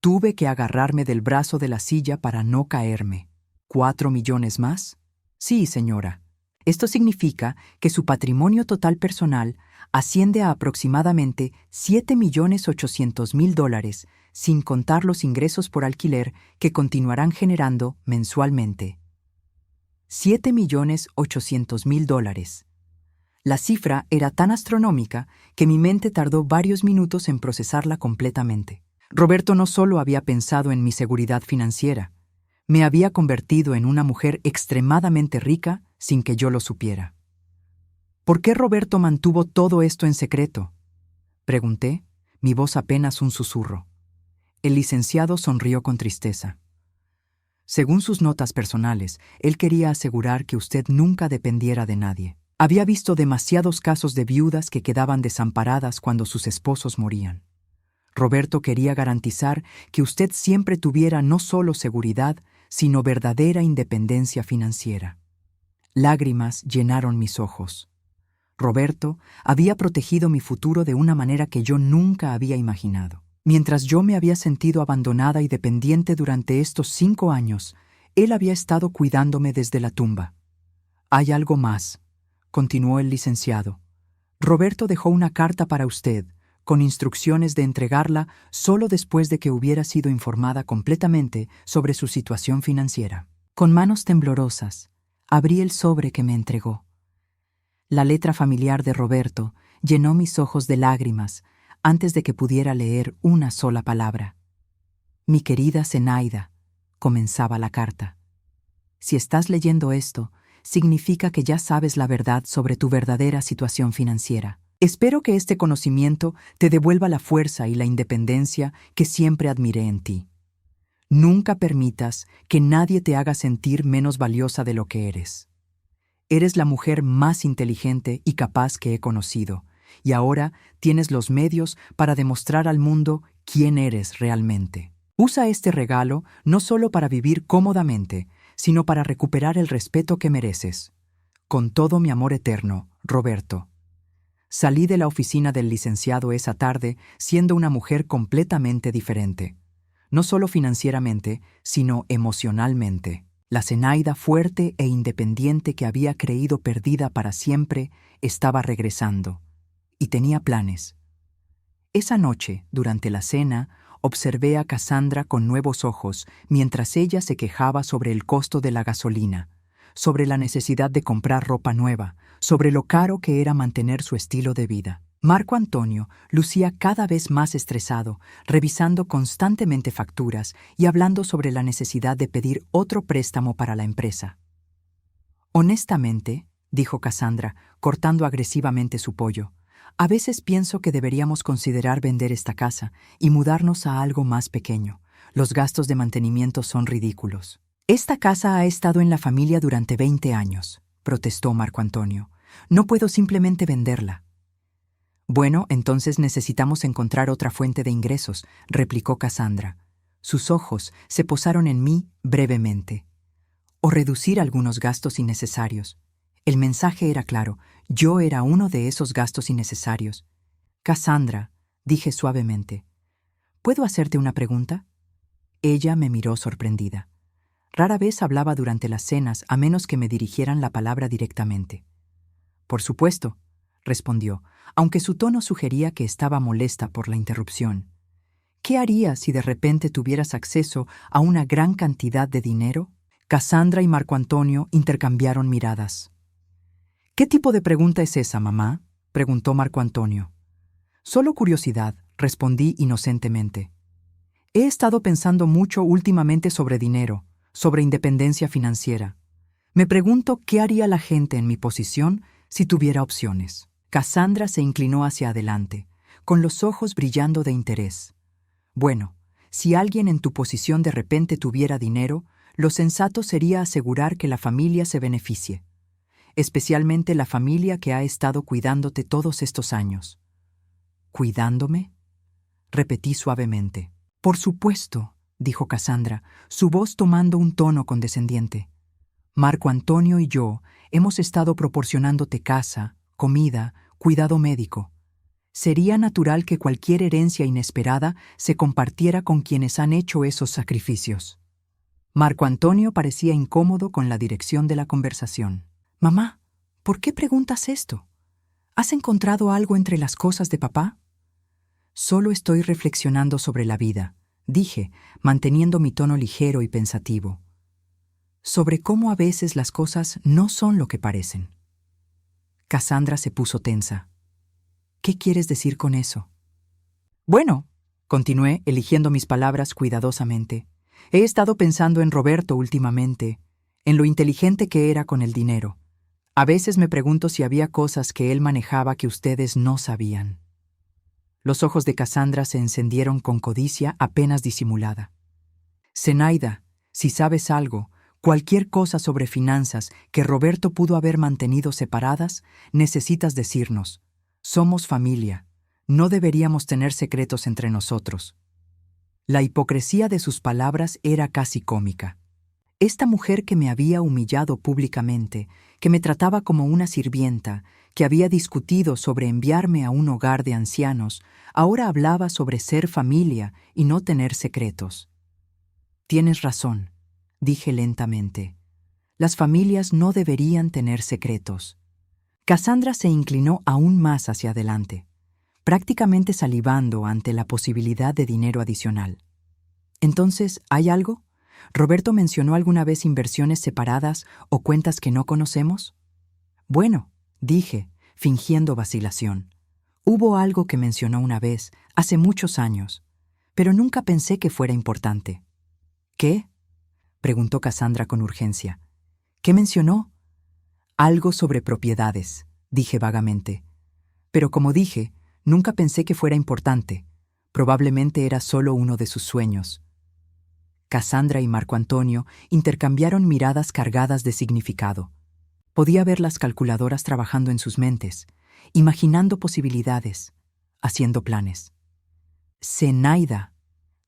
Tuve que agarrarme del brazo de la silla para no caerme. ¿4 millones más? Sí, señora. Esto significa que su patrimonio total personal asciende a aproximadamente $7.800.000, sin contar los ingresos por alquiler que continuarán generando mensualmente. $7.800.000. La cifra era tan astronómica que mi mente tardó varios minutos en procesarla completamente. Roberto no solo había pensado en mi seguridad financiera, me había convertido en una mujer extremadamente rica sin que yo lo supiera. ¿Por qué Roberto mantuvo todo esto en secreto?, pregunté, mi voz apenas un susurro. El licenciado sonrió con tristeza. Según sus notas personales, él quería asegurar que usted nunca dependiera de nadie. Había visto demasiados casos de viudas que quedaban desamparadas cuando sus esposos morían. Roberto quería garantizar que usted siempre tuviera no solo seguridad, sino verdadera independencia financiera. Lágrimas llenaron mis ojos. Roberto había protegido mi futuro de una manera que yo nunca había imaginado. Mientras yo me había sentido abandonada y dependiente durante estos 5 años, él había estado cuidándome desde la tumba. Hay algo más, continuó el licenciado. Roberto dejó una carta para usted, con instrucciones de entregarla solo después de que hubiera sido informada completamente sobre su situación financiera. Con manos temblorosas, abrí el sobre que me entregó. La letra familiar de Roberto llenó mis ojos de lágrimas antes de que pudiera leer una sola palabra. Mi querida Zenaida, comenzaba la carta. Si estás leyendo esto, significa que ya sabes la verdad sobre tu verdadera situación financiera. Espero que este conocimiento te devuelva la fuerza y la independencia que siempre admiré en ti. Nunca permitas que nadie te haga sentir menos valiosa de lo que eres. Eres la mujer más inteligente y capaz que he conocido, y ahora tienes los medios para demostrar al mundo quién eres realmente. Usa este regalo no solo para vivir cómodamente, sino para recuperar el respeto que mereces. Con todo mi amor eterno, Roberto. Salí de la oficina del licenciado esa tarde siendo una mujer completamente diferente. No solo financieramente, sino emocionalmente. La Zenaida fuerte e independiente que había creído perdida para siempre estaba regresando. Y tenía planes. Esa noche, durante la cena, observé a Cassandra con nuevos ojos mientras ella se quejaba sobre el costo de la gasolina, sobre la necesidad de comprar ropa nueva, sobre lo caro que era mantener su estilo de vida. Marco Antonio lucía cada vez más estresado, revisando constantemente facturas y hablando sobre la necesidad de pedir otro préstamo para la empresa. Honestamente, dijo Cassandra, cortando agresivamente su pollo, a veces pienso que deberíamos considerar vender esta casa y mudarnos a algo más pequeño. Los gastos de mantenimiento son ridículos. Esta casa ha estado en la familia durante 20 años, protestó Marco Antonio. No puedo simplemente venderla. Bueno, entonces necesitamos encontrar otra fuente de ingresos, replicó Cassandra. Sus ojos se posaron en mí brevemente. O reducir algunos gastos innecesarios. El mensaje era claro, yo era uno de esos gastos innecesarios. Cassandra, dije suavemente, ¿puedo hacerte una pregunta? Ella me miró sorprendida. Rara vez hablaba durante las cenas a menos que me dirigieran la palabra directamente. Por supuesto, respondió, aunque su tono sugería que estaba molesta por la interrupción. ¿Qué harías si de repente tuvieras acceso a una gran cantidad de dinero? Cassandra y Marco Antonio intercambiaron miradas. ¿Qué tipo de pregunta es esa, mamá?, preguntó Marco Antonio. Solo curiosidad, respondí inocentemente. He estado pensando mucho últimamente sobre dinero, sobre independencia financiera. Me pregunto qué haría la gente en mi posición si tuviera opciones. Cassandra se inclinó hacia adelante, con los ojos brillando de interés. Bueno, si alguien en tu posición de repente tuviera dinero, lo sensato sería asegurar que la familia se beneficie, especialmente la familia que ha estado cuidándote todos estos años. ¿Cuidándome?, repetí suavemente. Por supuesto, dijo Cassandra, su voz tomando un tono condescendiente. Marco Antonio y yo hemos estado proporcionándote casa, comida, cuidado médico. Sería natural que cualquier herencia inesperada se compartiera con quienes han hecho esos sacrificios. Marco Antonio parecía incómodo con la dirección de la conversación. Mamá, ¿por qué preguntas esto? ¿Has encontrado algo entre las cosas de papá? Solo estoy reflexionando sobre la vida, dije, manteniendo mi tono ligero y pensativo. Sobre cómo a veces las cosas no son lo que parecen. Cassandra se puso tensa. ¿Qué quieres decir con eso? Bueno, continué, eligiendo mis palabras cuidadosamente. He estado pensando en Roberto últimamente, en lo inteligente que era con el dinero. A veces me pregunto si había cosas que él manejaba que ustedes no sabían. Los ojos de Cassandra se encendieron con codicia apenas disimulada. Zenaida, si sabes algo, cualquier cosa sobre finanzas que Roberto pudo haber mantenido separadas, necesitas decirnos. Somos familia. No deberíamos tener secretos entre nosotros. La hipocresía de sus palabras era casi cómica. Esta mujer que me había humillado públicamente, que me trataba como una sirvienta, que había discutido sobre enviarme a un hogar de ancianos, ahora hablaba sobre ser familia y no tener secretos. Tienes razón, dije lentamente. Las familias no deberían tener secretos. Cassandra se inclinó aún más hacia adelante, prácticamente salivando ante la posibilidad de dinero adicional. Entonces, ¿hay algo? ¿Roberto mencionó alguna vez inversiones separadas o cuentas que no conocemos? Bueno, dije, fingiendo vacilación. Hubo algo que mencionó una vez, hace muchos años, pero nunca pensé que fuera importante. ¿Qué?, preguntó Cassandra con urgencia. ¿Qué mencionó? Algo sobre propiedades, dije vagamente. Pero como dije, nunca pensé que fuera importante. Probablemente era solo uno de sus sueños. Cassandra y Marco Antonio intercambiaron miradas cargadas de significado. Podía ver las calculadoras trabajando en sus mentes, imaginando posibilidades, haciendo planes. Zenaida,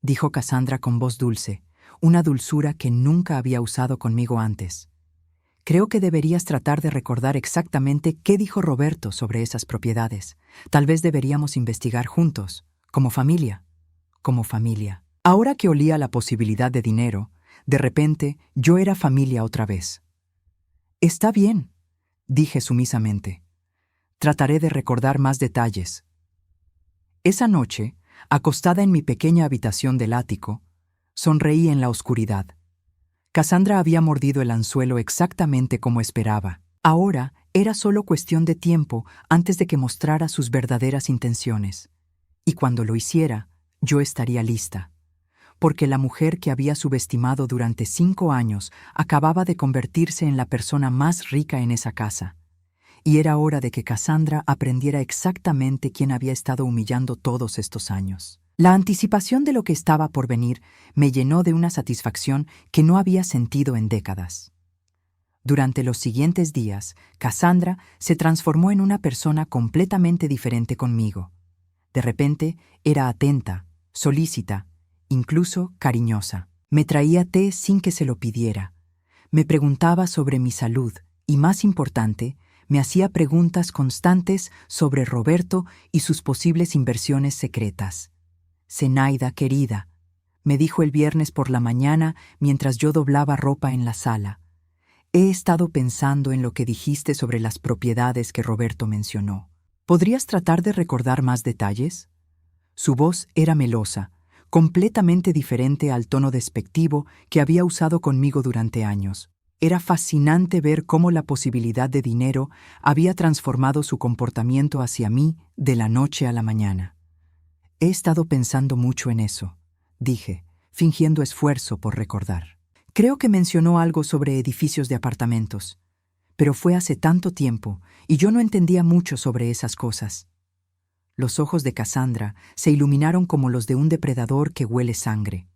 dijo Cassandra con voz dulce, una dulzura que nunca había usado conmigo antes. Creo que deberías tratar de recordar exactamente qué dijo Roberto sobre esas propiedades. Tal vez deberíamos investigar juntos, como familia. Como familia. Ahora que olía la posibilidad de dinero, de repente yo era familia otra vez. Está bien, dije sumisamente. Trataré de recordar más detalles. Esa noche, acostada en mi pequeña habitación del ático, sonreí en la oscuridad. Cassandra había mordido el anzuelo exactamente como esperaba. Ahora era solo cuestión de tiempo antes de que mostrara sus verdaderas intenciones. Y cuando lo hiciera, yo estaría lista. Porque la mujer que había subestimado durante 5 años acababa de convertirse en la persona más rica en esa casa. Y era hora de que Cassandra aprendiera exactamente quién había estado humillando todos estos años. La anticipación de lo que estaba por venir me llenó de una satisfacción que no había sentido en décadas. Durante los siguientes días, Cassandra se transformó en una persona completamente diferente conmigo. De repente, era atenta, solícita, incluso cariñosa. Me traía té sin que se lo pidiera. Me preguntaba sobre mi salud y, más importante, me hacía preguntas constantes sobre Roberto y sus posibles inversiones secretas. Zenaida, querida, me dijo el viernes por la mañana mientras yo doblaba ropa en la sala. He estado pensando en lo que dijiste sobre las propiedades que Roberto mencionó. ¿Podrías tratar de recordar más detalles? Su voz era melosa, completamente diferente al tono despectivo que había usado conmigo durante años. Era fascinante ver cómo la posibilidad de dinero había transformado su comportamiento hacia mí de la noche a la mañana. He estado pensando mucho en eso, dije, fingiendo esfuerzo por recordar. Creo que mencionó algo sobre edificios de apartamentos, pero fue hace tanto tiempo y yo no entendía mucho sobre esas cosas. Los ojos de Cassandra se iluminaron como los de un depredador que huele sangre.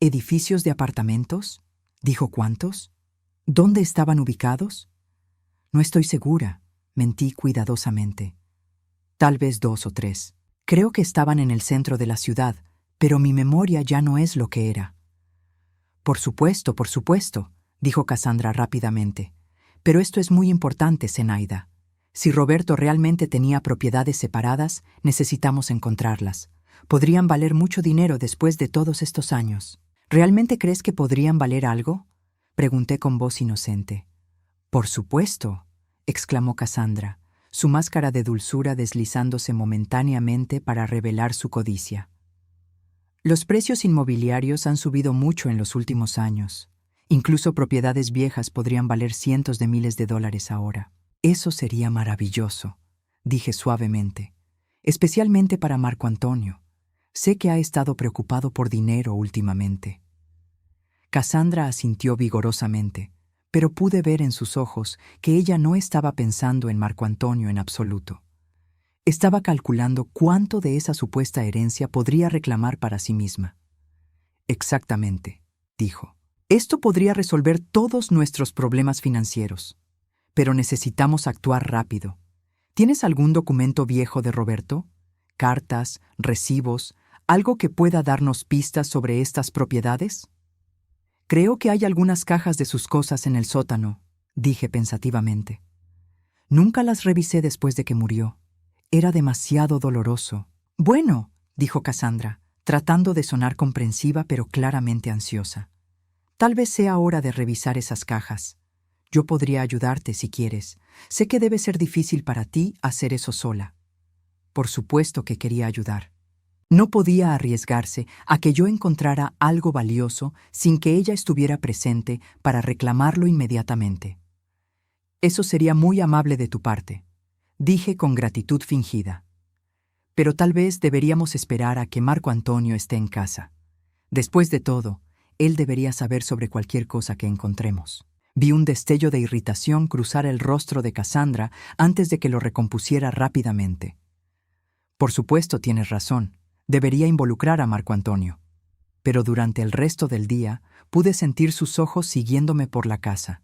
¿Edificios de apartamentos? Dijo, ¿cuántos? ¿Dónde estaban ubicados? No estoy segura, mentí cuidadosamente. Tal vez 2 o 3. Creo que estaban en el centro de la ciudad, pero mi memoria ya no es lo que era. Por supuesto, dijo Cassandra rápidamente. Pero esto es muy importante, Zenaida. Si Roberto realmente tenía propiedades separadas, necesitamos encontrarlas. Podrían valer mucho dinero después de todos estos años. ¿Realmente crees que podrían valer algo? Pregunté con voz inocente. Por supuesto, exclamó Cassandra, su máscara de dulzura deslizándose momentáneamente para revelar su codicia. Los precios inmobiliarios han subido mucho en los últimos años. Incluso propiedades viejas podrían valer cientos de miles de dólares ahora. Eso sería maravilloso, dije suavemente, especialmente para Marco Antonio. Sé que ha estado preocupado por dinero últimamente. Cassandra asintió vigorosamente, pero pude ver en sus ojos que ella no estaba pensando en Marco Antonio en absoluto. Estaba calculando cuánto de esa supuesta herencia podría reclamar para sí misma. Exactamente, dijo. Esto podría resolver todos nuestros problemas financieros. Pero necesitamos actuar rápido. ¿Tienes algún documento viejo de Roberto? ¿Cartas, recibos, algo que pueda darnos pistas sobre estas propiedades? Creo que hay algunas cajas de sus cosas en el sótano, dije pensativamente. Nunca las revisé después de que murió. Era demasiado doloroso. Bueno, dijo Cassandra, tratando de sonar comprensiva pero claramente ansiosa. Tal vez sea hora de revisar esas cajas. Yo podría ayudarte si quieres. Sé que debe ser difícil para ti hacer eso sola. Por supuesto que quería ayudar. No podía arriesgarse a que yo encontrara algo valioso sin que ella estuviera presente para reclamarlo inmediatamente. Eso sería muy amable de tu parte, dije con gratitud fingida. Pero tal vez deberíamos esperar a que Marco Antonio esté en casa. Después de todo, él debería saber sobre cualquier cosa que encontremos. Vi un destello de irritación cruzar el rostro de Cassandra antes de que lo recompusiera rápidamente. Por supuesto, tienes razón. Debería involucrar a Marco Antonio. Pero durante el resto del día pude sentir sus ojos siguiéndome por la casa.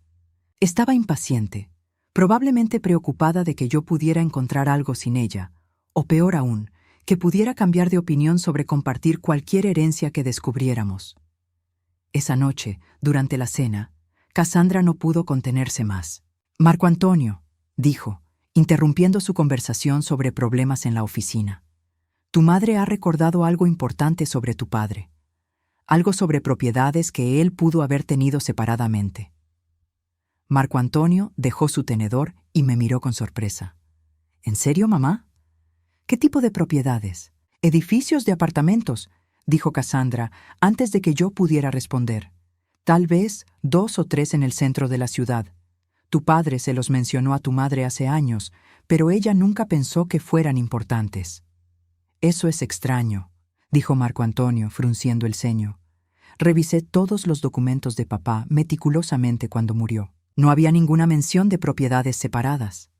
Estaba impaciente, probablemente preocupada de que yo pudiera encontrar algo sin ella, o peor aún, que pudiera cambiar de opinión sobre compartir cualquier herencia que descubriéramos. Esa noche, durante la cena, Cassandra no pudo contenerse más. Marco Antonio, dijo, interrumpiendo su conversación sobre problemas en la oficina. Tu madre ha recordado algo importante sobre tu padre. Algo sobre propiedades que él pudo haber tenido separadamente. Marco Antonio dejó su tenedor y me miró con sorpresa. ¿En serio, mamá? ¿Qué tipo de propiedades? Edificios de apartamentos, dijo Cassandra antes de que yo pudiera responder. Tal vez 2 o 3 en el centro de la ciudad. Tu padre se los mencionó a tu madre hace años, pero ella nunca pensó que fueran importantes. Eso es extraño, dijo Marco Antonio, frunciendo el ceño. Revisé todos los documentos de papá meticulosamente cuando murió. No había ninguna mención de propiedades separadas.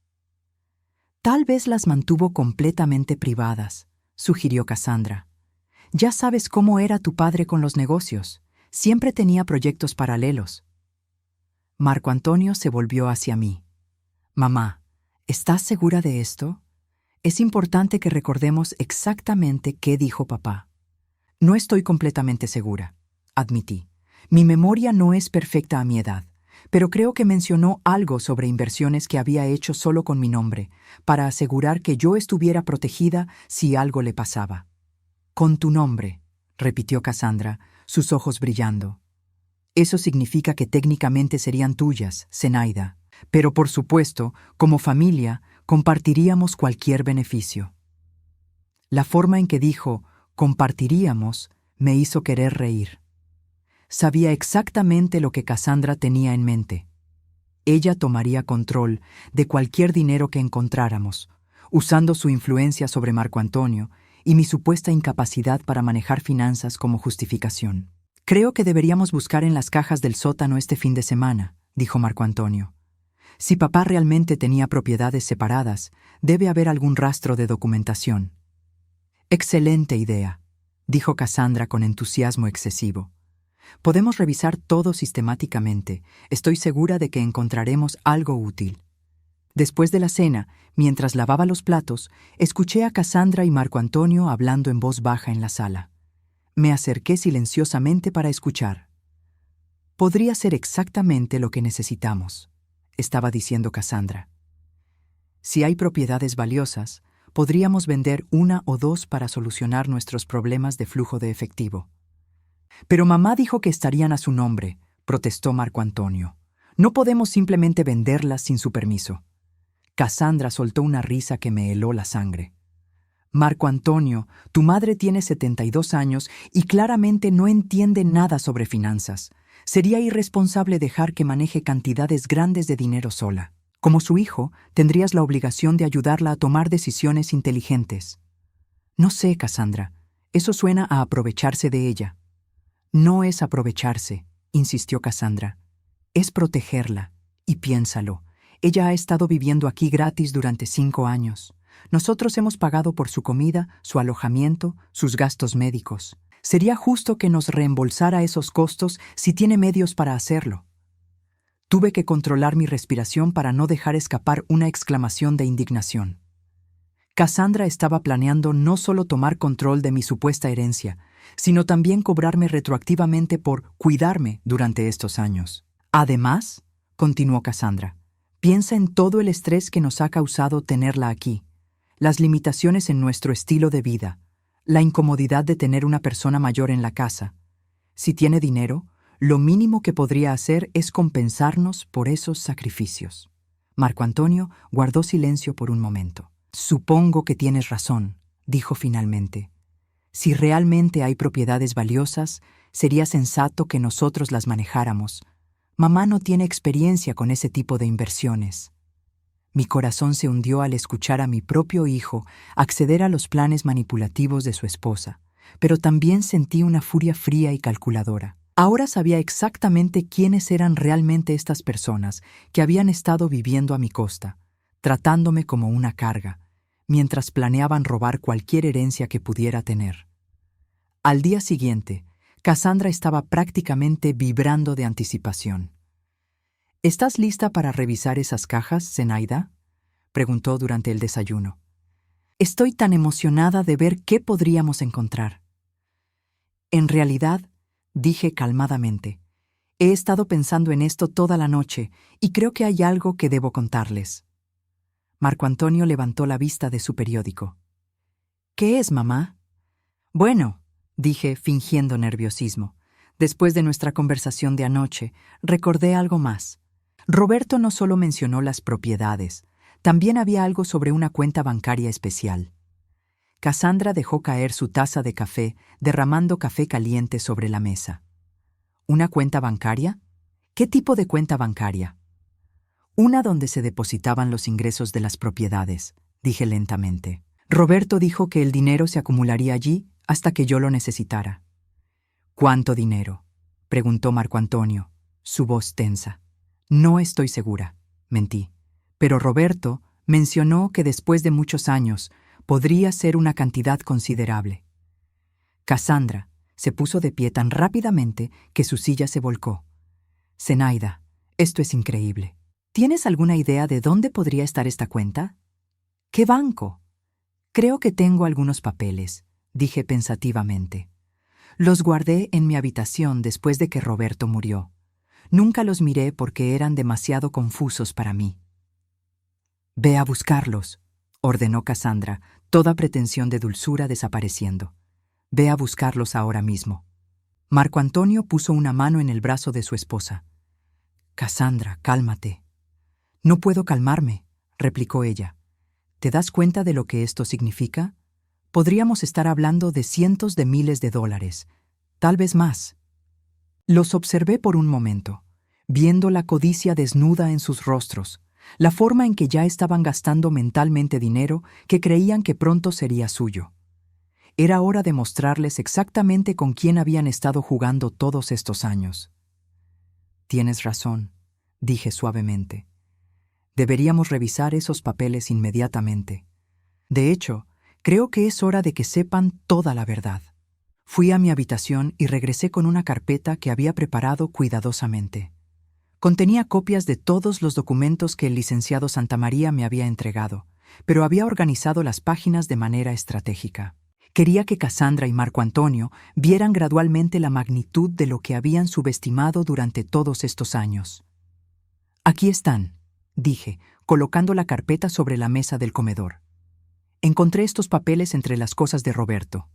Tal vez las mantuvo completamente privadas, sugirió Cassandra. Ya sabes cómo era tu padre con los negocios. Siempre tenía proyectos paralelos. Marco Antonio se volvió hacia mí. Mamá, ¿estás segura de esto? Es importante que recordemos exactamente qué dijo papá. No estoy completamente segura, admití. Mi memoria no es perfecta a mi edad, pero creo que mencionó algo sobre inversiones que había hecho solo con mi nombre, para asegurar que yo estuviera protegida si algo le pasaba. Con tu nombre, repitió Cassandra, sus ojos brillando. Eso significa que técnicamente serían tuyas, Zenaida, pero por supuesto, como familia, compartiríamos cualquier beneficio. La forma en que dijo «compartiríamos» me hizo querer reír. Sabía exactamente lo que Cassandra tenía en mente. Ella tomaría control de cualquier dinero que encontráramos, usando su influencia sobre Marco Antonio y mi supuesta incapacidad para manejar finanzas como justificación. Creo que deberíamos buscar en las cajas del sótano este fin de semana, dijo Marco Antonio. Si papá realmente tenía propiedades separadas, debe haber algún rastro de documentación. Excelente idea, dijo Cassandra con entusiasmo excesivo. Podemos revisar todo sistemáticamente. Estoy segura de que encontraremos algo útil. Después de la cena, mientras lavaba los platos, escuché a Cassandra y Marco Antonio hablando en voz baja en la sala. Me acerqué silenciosamente para escuchar. Podría ser exactamente lo que necesitamos, estaba diciendo Cassandra. Si hay propiedades valiosas, podríamos vender una o dos para solucionar nuestros problemas de flujo de efectivo. Pero mamá dijo que estarían a su nombre, protestó Marco Antonio. No podemos simplemente venderlas sin su permiso. Cassandra soltó una risa que me heló la sangre. Marco Antonio, tu madre tiene 72 años y claramente no entiende nada sobre finanzas. Sería irresponsable dejar que maneje cantidades grandes de dinero sola. Como su hijo, tendrías la obligación de ayudarla a tomar decisiones inteligentes. No sé, Cassandra, eso suena a aprovecharse de ella. No es aprovecharse, insistió Cassandra. Es protegerla, y piénsalo. Ella ha estado viviendo aquí gratis durante 5 años. Nosotros hemos pagado por su comida, su alojamiento, sus gastos médicos. Sería justo que nos reembolsara esos costos si tiene medios para hacerlo. Tuve que controlar mi respiración para no dejar escapar una exclamación de indignación. Cassandra estaba planeando no solo tomar control de mi supuesta herencia, sino también cobrarme retroactivamente por cuidarme durante estos años. Además, continuó Cassandra, piensa en todo el estrés que nos ha causado tenerla aquí, las limitaciones en nuestro estilo de vida, la incomodidad de tener una persona mayor en la casa. Si tiene dinero, lo mínimo que podría hacer es compensarnos por esos sacrificios. Marco Antonio guardó silencio por un momento. Supongo que tienes razón, dijo finalmente. Si realmente hay propiedades valiosas, sería sensato que nosotros las manejáramos. Mamá no tiene experiencia con ese tipo de inversiones. Mi corazón se hundió al escuchar a mi propio hijo acceder a los planes manipulativos de su esposa, pero también sentí una furia fría y calculadora. Ahora sabía exactamente quiénes eran realmente estas personas que habían estado viviendo a mi costa, tratándome como una carga, mientras planeaban robar cualquier herencia que pudiera tener. Al día siguiente, Cassandra estaba prácticamente vibrando de anticipación. ¿Estás lista para revisar esas cajas, Zenaida?, preguntó durante el desayuno. Estoy tan emocionada de ver qué podríamos encontrar. En realidad, dije calmadamente, he estado pensando en esto toda la noche y creo que hay algo que debo contarles. Marco Antonio levantó la vista de su periódico. ¿Qué es, mamá? Bueno, dije fingiendo nerviosismo. Después de nuestra conversación de anoche, recordé algo más. Roberto no solo mencionó las propiedades, también había algo sobre una cuenta bancaria especial. Cassandra dejó caer su taza de café, derramando café caliente sobre la mesa. ¿Una cuenta bancaria? ¿Qué tipo de cuenta bancaria? Una donde se depositaban los ingresos de las propiedades, dije lentamente. Roberto dijo que el dinero se acumularía allí hasta que yo lo necesitara. ¿Cuánto dinero?, preguntó Marco Antonio, su voz tensa. No estoy segura, mentí. Pero Roberto mencionó que después de muchos años podría ser una cantidad considerable. Cassandra se puso de pie tan rápidamente que su silla se volcó. Zenaida, esto es increíble. ¿Tienes alguna idea de dónde podría estar esta cuenta? ¿Qué banco? Creo que tengo algunos papeles, dije pensativamente. Los guardé en mi habitación después de que Roberto murió. Nunca los miré porque eran demasiado confusos para mí. Ve a buscarlos, ordenó Cassandra, toda pretensión de dulzura desapareciendo. Ve a buscarlos ahora mismo. Marco Antonio puso una mano en el brazo de su esposa. Cassandra, cálmate. No puedo calmarme, replicó ella. ¿Te das cuenta de lo que esto significa? Podríamos estar hablando de cientos de miles de dólares, tal vez más. Los observé por un momento, viendo la codicia desnuda en sus rostros, la forma en que ya estaban gastando mentalmente dinero que creían que pronto sería suyo. Era hora de mostrarles exactamente con quién habían estado jugando todos estos años. Tienes razón, dije suavemente. Deberíamos revisar esos papeles inmediatamente. De hecho, creo que es hora de que sepan toda la verdad. Fui a mi habitación y regresé con una carpeta que había preparado cuidadosamente. Contenía copias de todos los documentos que el licenciado Santamaría me había entregado, pero había organizado las páginas de manera estratégica. Quería que Cassandra y Marco Antonio vieran gradualmente la magnitud de lo que habían subestimado durante todos estos años. Aquí están, dije, colocando la carpeta sobre la mesa del comedor. Encontré estos papeles entre las cosas de Roberto.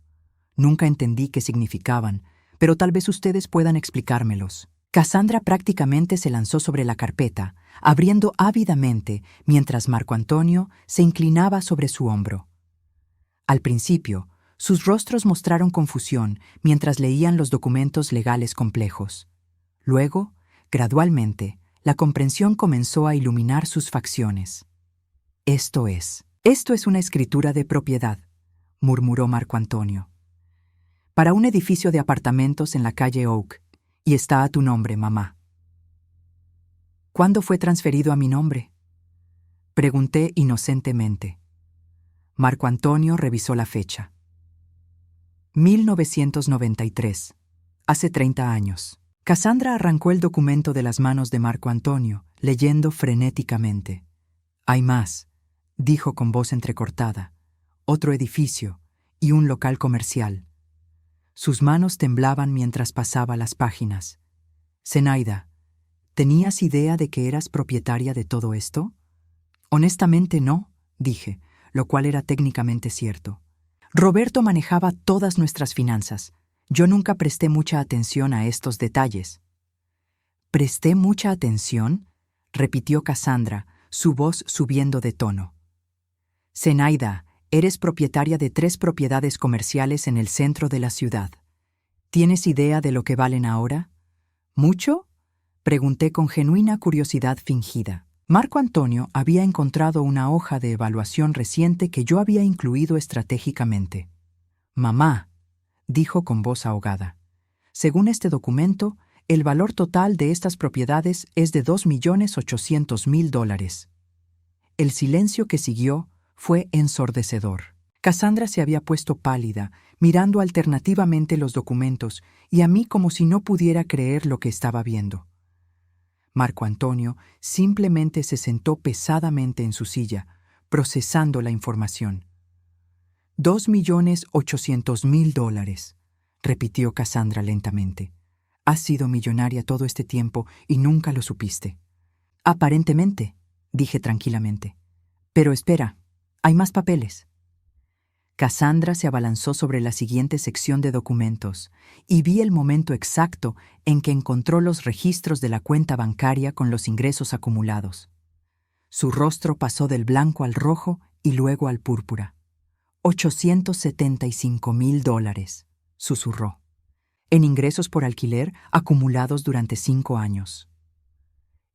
Nunca entendí qué significaban, pero tal vez ustedes puedan explicármelos. Cassandra prácticamente se lanzó sobre la carpeta, abriendo ávidamente, mientras Marco Antonio se inclinaba sobre su hombro. Al principio, sus rostros mostraron confusión mientras leían los documentos legales complejos. Luego, gradualmente, la comprensión comenzó a iluminar sus facciones. Esto es una escritura de propiedad, murmuró Marco Antonio. Para un edificio de apartamentos en la calle Oak, y está a tu nombre, mamá. ¿Cuándo fue transferido a mi nombre? Pregunté inocentemente. Marco Antonio revisó la fecha. 1993, hace 30 años. Cassandra arrancó el documento de las manos de Marco Antonio, leyendo frenéticamente. Hay más, dijo con voz entrecortada. Otro edificio y un local comercial. Sus manos temblaban mientras pasaba las páginas. Zenaida, ¿tenías idea de que eras propietaria de todo esto? Honestamente no, dije, lo cual era técnicamente cierto. Roberto manejaba todas nuestras finanzas. Yo nunca presté mucha atención a estos detalles. ¿Presté mucha atención?, repitió Cassandra, su voz subiendo de tono. Zenaida, eres propietaria de 3 propiedades comerciales en el centro de la ciudad. ¿Tienes idea de lo que valen ahora? ¿Mucho?, pregunté con genuina curiosidad fingida. Marco Antonio había encontrado una hoja de evaluación reciente que yo había incluido estratégicamente. Mamá, dijo con voz ahogada. Según este documento, el valor total de estas propiedades es de $2.800.000. El silencio que siguió fue ensordecedor. Cassandra se había puesto pálida, mirando alternativamente los documentos y a mí como si no pudiera creer lo que estaba viendo. Marco Antonio simplemente se sentó pesadamente en su silla, procesando la información. $2.800.000, repitió Cassandra lentamente. Has sido millonaria todo este tiempo y nunca lo supiste. Aparentemente, dije tranquilamente. Pero espera, hay más papeles. Cassandra se abalanzó sobre la siguiente sección de documentos y vi el momento exacto en que encontró los registros de la cuenta bancaria con los ingresos acumulados. Su rostro pasó del blanco al rojo y luego al púrpura. $875.000, susurró, en ingresos por alquiler acumulados durante 5 años.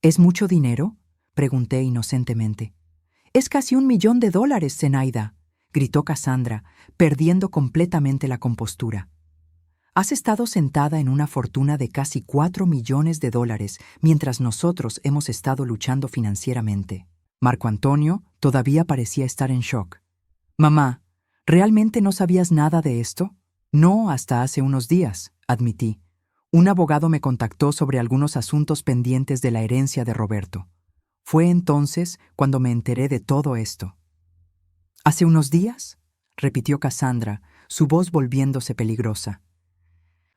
¿Es mucho dinero?, pregunté inocentemente. Es casi $1 millón, Zenaida, gritó Cassandra, perdiendo completamente la compostura. Has estado sentada en una fortuna de casi $4 millones mientras nosotros hemos estado luchando financieramente. Marco Antonio todavía parecía estar en shock. Mamá, ¿realmente no sabías nada de esto? No hasta hace unos días, admití. Un abogado me contactó sobre algunos asuntos pendientes de la herencia de Roberto. Fue entonces cuando me enteré de todo esto. ¿Hace unos días?, repitió Cassandra, su voz volviéndose peligrosa.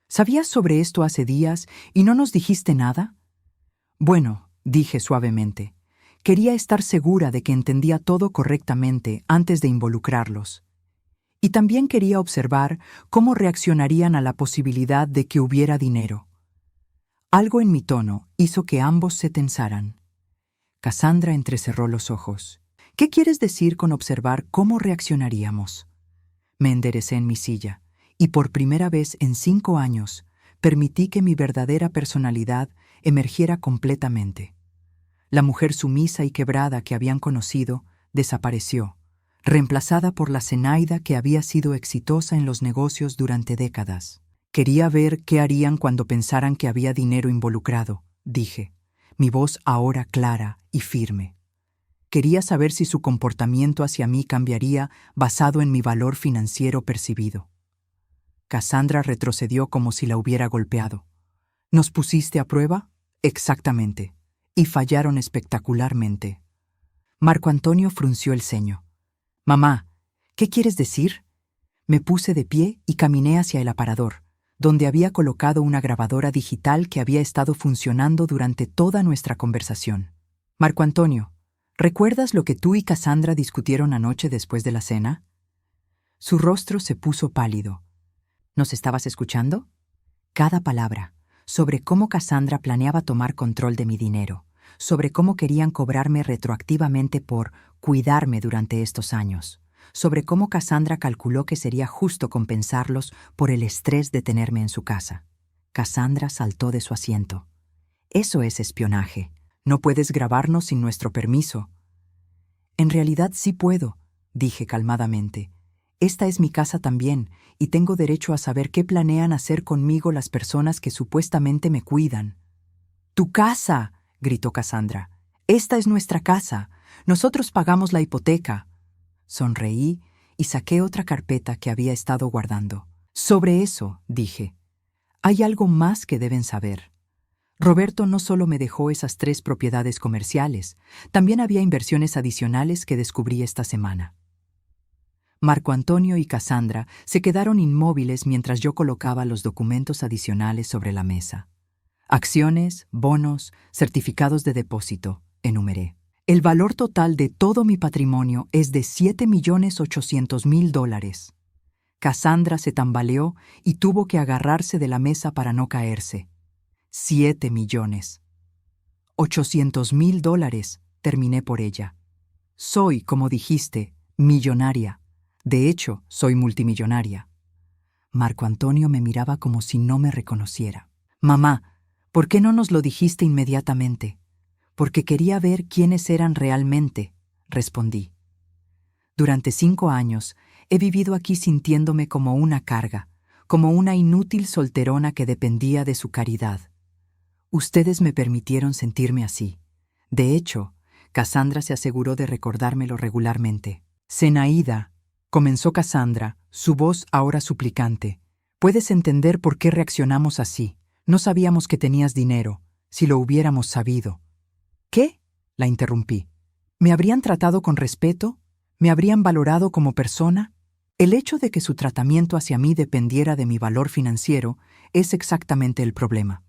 ¿Sabías sobre esto hace días y no nos dijiste nada? Bueno, dije suavemente, quería estar segura de que entendía todo correctamente antes de involucrarlos. Y también quería observar cómo reaccionarían a la posibilidad de que hubiera dinero. Algo en mi tono hizo que ambos se tensaran. Cassandra entrecerró los ojos. ¿Qué quieres decir con observar cómo reaccionaríamos? Me enderecé en mi silla, y por primera vez en 5 años permití que mi verdadera personalidad emergiera completamente. La mujer sumisa y quebrada que habían conocido desapareció, reemplazada por la Zenaida que había sido exitosa en los negocios durante décadas. Quería ver qué harían cuando pensaran que había dinero involucrado, dije, mi voz ahora clara y firme. Quería saber si su comportamiento hacia mí cambiaría basado en mi valor financiero percibido. Cassandra retrocedió como si la hubiera golpeado. ¿Nos pusiste a prueba? Exactamente. Y fallaron espectacularmente. Marco Antonio frunció el ceño. Mamá, ¿qué quieres decir? Me puse de pie y caminé hacia el aparador, donde había colocado una grabadora digital que había estado funcionando durante toda nuestra conversación. Marco Antonio, ¿recuerdas lo que tú y Cassandra discutieron anoche después de la cena? Su rostro se puso pálido. ¿Nos estabas escuchando? Cada palabra, sobre cómo Cassandra planeaba tomar control de mi dinero, sobre cómo querían cobrarme retroactivamente por cuidarme durante estos años, sobre cómo Cassandra calculó que sería justo compensarlos por el estrés de tenerme en su casa. Cassandra saltó de su asiento. Eso es espionaje. No puedes grabarnos sin nuestro permiso. En realidad sí puedo, dije calmadamente. Esta es mi casa también, y tengo derecho a saber qué planean hacer conmigo las personas que supuestamente me cuidan. ¡Tu casa!, gritó Cassandra. Esta es nuestra casa. Nosotros pagamos la hipoteca. Sonreí y saqué otra carpeta que había estado guardando. Sobre eso, dije, hay algo más que deben saber. Roberto no solo me dejó esas 3 propiedades comerciales, también había inversiones adicionales que descubrí esta semana. Marco Antonio y Cassandra se quedaron inmóviles mientras yo colocaba los documentos adicionales sobre la mesa. Acciones, bonos, certificados de depósito, enumeré. El valor total de todo mi patrimonio es de $7.800.000. Cassandra se tambaleó y tuvo que agarrarse de la mesa para no caerse. 7 millones. $800.000, terminé por ella. Soy, como dijiste, millonaria. De hecho, soy multimillonaria. Marco Antonio me miraba como si no me reconociera. Mamá, ¿por qué no nos lo dijiste inmediatamente? Porque quería ver quiénes eran realmente, respondí. Durante 5 años he vivido aquí sintiéndome como una carga, como una inútil solterona que dependía de su caridad. Ustedes me permitieron sentirme así. De hecho, Cassandra se aseguró de recordármelo regularmente. Zenaida, comenzó Cassandra, su voz ahora suplicante. Puedes entender por qué reaccionamos así. No sabíamos que tenías dinero, si lo hubiéramos sabido. ¿Qué?, la interrumpí. ¿Me habrían tratado con respeto? ¿Me habrían valorado como persona? El hecho de que su tratamiento hacia mí dependiera de mi valor financiero es exactamente el problema.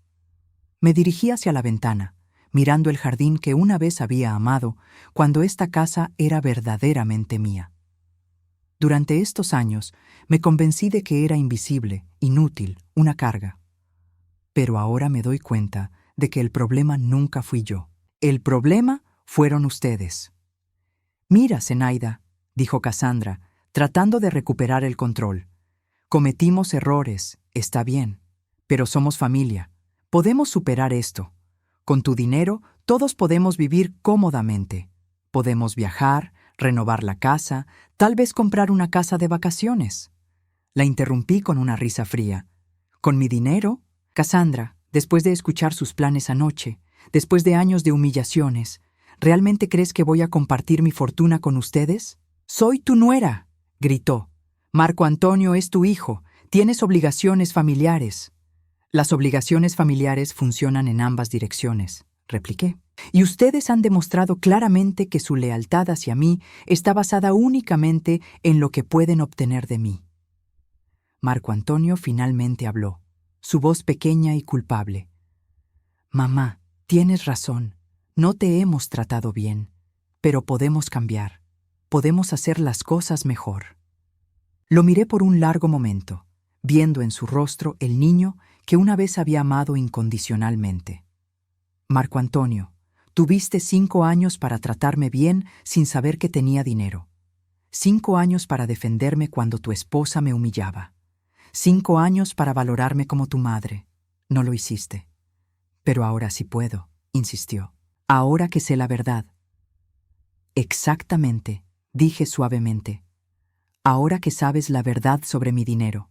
Me dirigí hacia la ventana, mirando el jardín que una vez había amado, cuando esta casa era verdaderamente mía. Durante estos años me convencí de que era invisible, inútil, una carga. Pero ahora me doy cuenta de que el problema nunca fui yo. El problema fueron ustedes. Mira, Zenaida, dijo Cassandra, tratando de recuperar el control. Cometimos errores, está bien, pero somos familia. Podemos superar esto. Con tu dinero, todos podemos vivir cómodamente. Podemos viajar, renovar la casa, tal vez comprar una casa de vacaciones. La interrumpí con una risa fría. ¿Con mi dinero? Cassandra, después de escuchar sus planes anoche, después de años de humillaciones, ¿realmente crees que voy a compartir mi fortuna con ustedes? ¡Soy tu nuera!, gritó. Marco Antonio es tu hijo. Tienes obligaciones familiares. Las obligaciones familiares funcionan en ambas direcciones, repliqué. Y ustedes han demostrado claramente que su lealtad hacia mí está basada únicamente en lo que pueden obtener de mí. Marco Antonio finalmente habló, su voz pequeña y culpable. Mamá, tienes razón. No te hemos tratado bien, pero podemos cambiar. Podemos hacer las cosas mejor. Lo miré por un largo momento, viendo en su rostro el niño que una vez había amado incondicionalmente. Marco Antonio, tuviste 5 años para tratarme bien sin saber que tenía dinero. 5 años para defenderme cuando tu esposa me humillaba. 5 años para valorarme como tu madre. No lo hiciste. Pero ahora sí puedo, insistió. Ahora que sé la verdad. Exactamente, dije suavemente, ahora que sabes la verdad sobre mi dinero.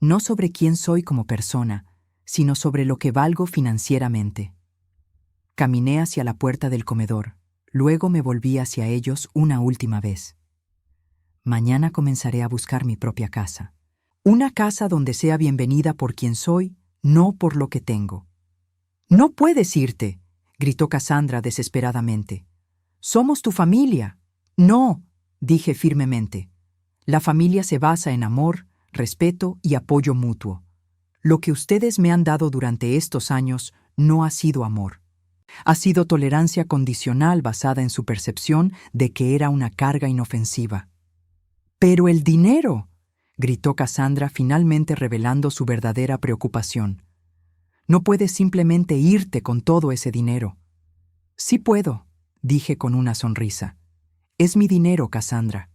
No sobre quién soy como persona, sino sobre lo que valgo financieramente. Caminé hacia la puerta del comedor, luego me volví hacia ellos una última vez. Mañana comenzaré a buscar mi propia casa. Una casa donde sea bienvenida por quien soy, no por lo que tengo. «No puedes irte», gritó Cassandra desesperadamente. «Somos tu familia». «No», dije firmemente. «La familia se basa en amor, respeto y apoyo mutuo. Lo que ustedes me han dado durante estos años no ha sido amor. Ha sido tolerancia condicional basada en su percepción de que era una carga inofensiva». «¡Pero el dinero!», gritó Cassandra, finalmente revelando su verdadera preocupación. «No puedes simplemente irte con todo ese dinero». «Sí puedo», dije con una sonrisa. «Es mi dinero, Cassandra.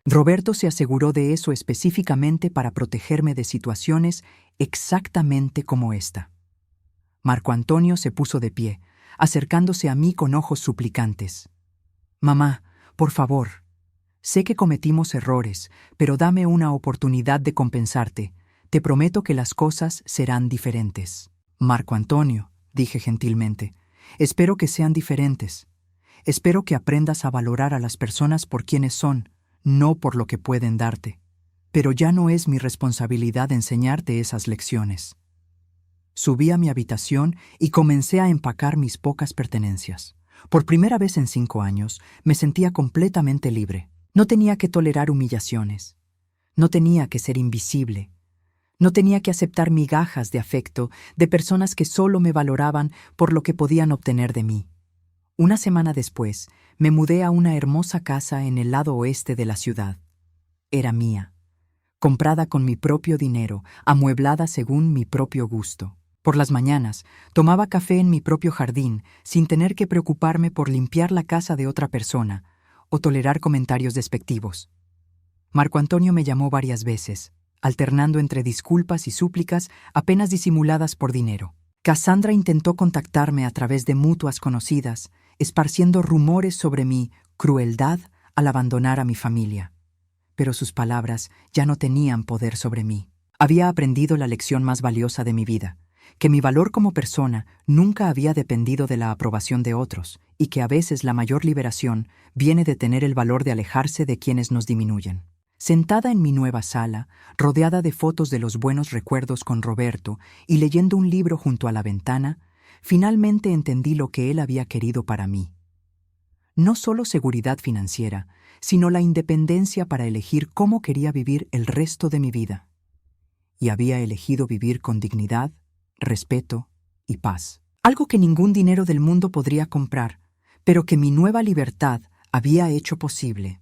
Roberto se aseguró de eso específicamente para protegerme de situaciones exactamente como esta». Marco Antonio se puso de pie, acercándose a mí con ojos suplicantes. «Mamá, por favor. Sé que cometimos errores, pero dame una oportunidad de compensarte. Te prometo que las cosas serán diferentes». «Marco Antonio», dije gentilmente, «espero que sean diferentes. Espero que aprendas a valorar a las personas por quienes son, no por lo que pueden darte. Pero ya no es mi responsabilidad enseñarte esas lecciones». Subí a mi habitación y comencé a empacar mis pocas pertenencias. Por primera vez en 5 años, me sentía completamente libre. No tenía que tolerar humillaciones. No tenía que ser invisible. No tenía que aceptar migajas de afecto de personas que solo me valoraban por lo que podían obtener de mí. Una semana después, me mudé a una hermosa casa en el lado oeste de la ciudad. Era mía, comprada con mi propio dinero, amueblada según mi propio gusto. Por las mañanas, tomaba café en mi propio jardín, sin tener que preocuparme por limpiar la casa de otra persona o tolerar comentarios despectivos. Marco Antonio me llamó varias veces, alternando entre disculpas y súplicas apenas disimuladas por dinero. Cassandra intentó contactarme a través de mutuas conocidas, esparciendo rumores sobre mi crueldad al abandonar a mi familia. Pero sus palabras ya no tenían poder sobre mí. Había aprendido la lección más valiosa de mi vida, que mi valor como persona nunca había dependido de la aprobación de otros, y que a veces la mayor liberación viene de tener el valor de alejarse de quienes nos disminuyen. Sentada en mi nueva sala, rodeada de fotos de los buenos recuerdos con Roberto y leyendo un libro junto a la ventana, finalmente entendí lo que él había querido para mí. No solo seguridad financiera, sino la independencia para elegir cómo quería vivir el resto de mi vida. Y había elegido vivir con dignidad, respeto y paz. Algo que ningún dinero del mundo podría comprar, pero que mi nueva libertad había hecho posible.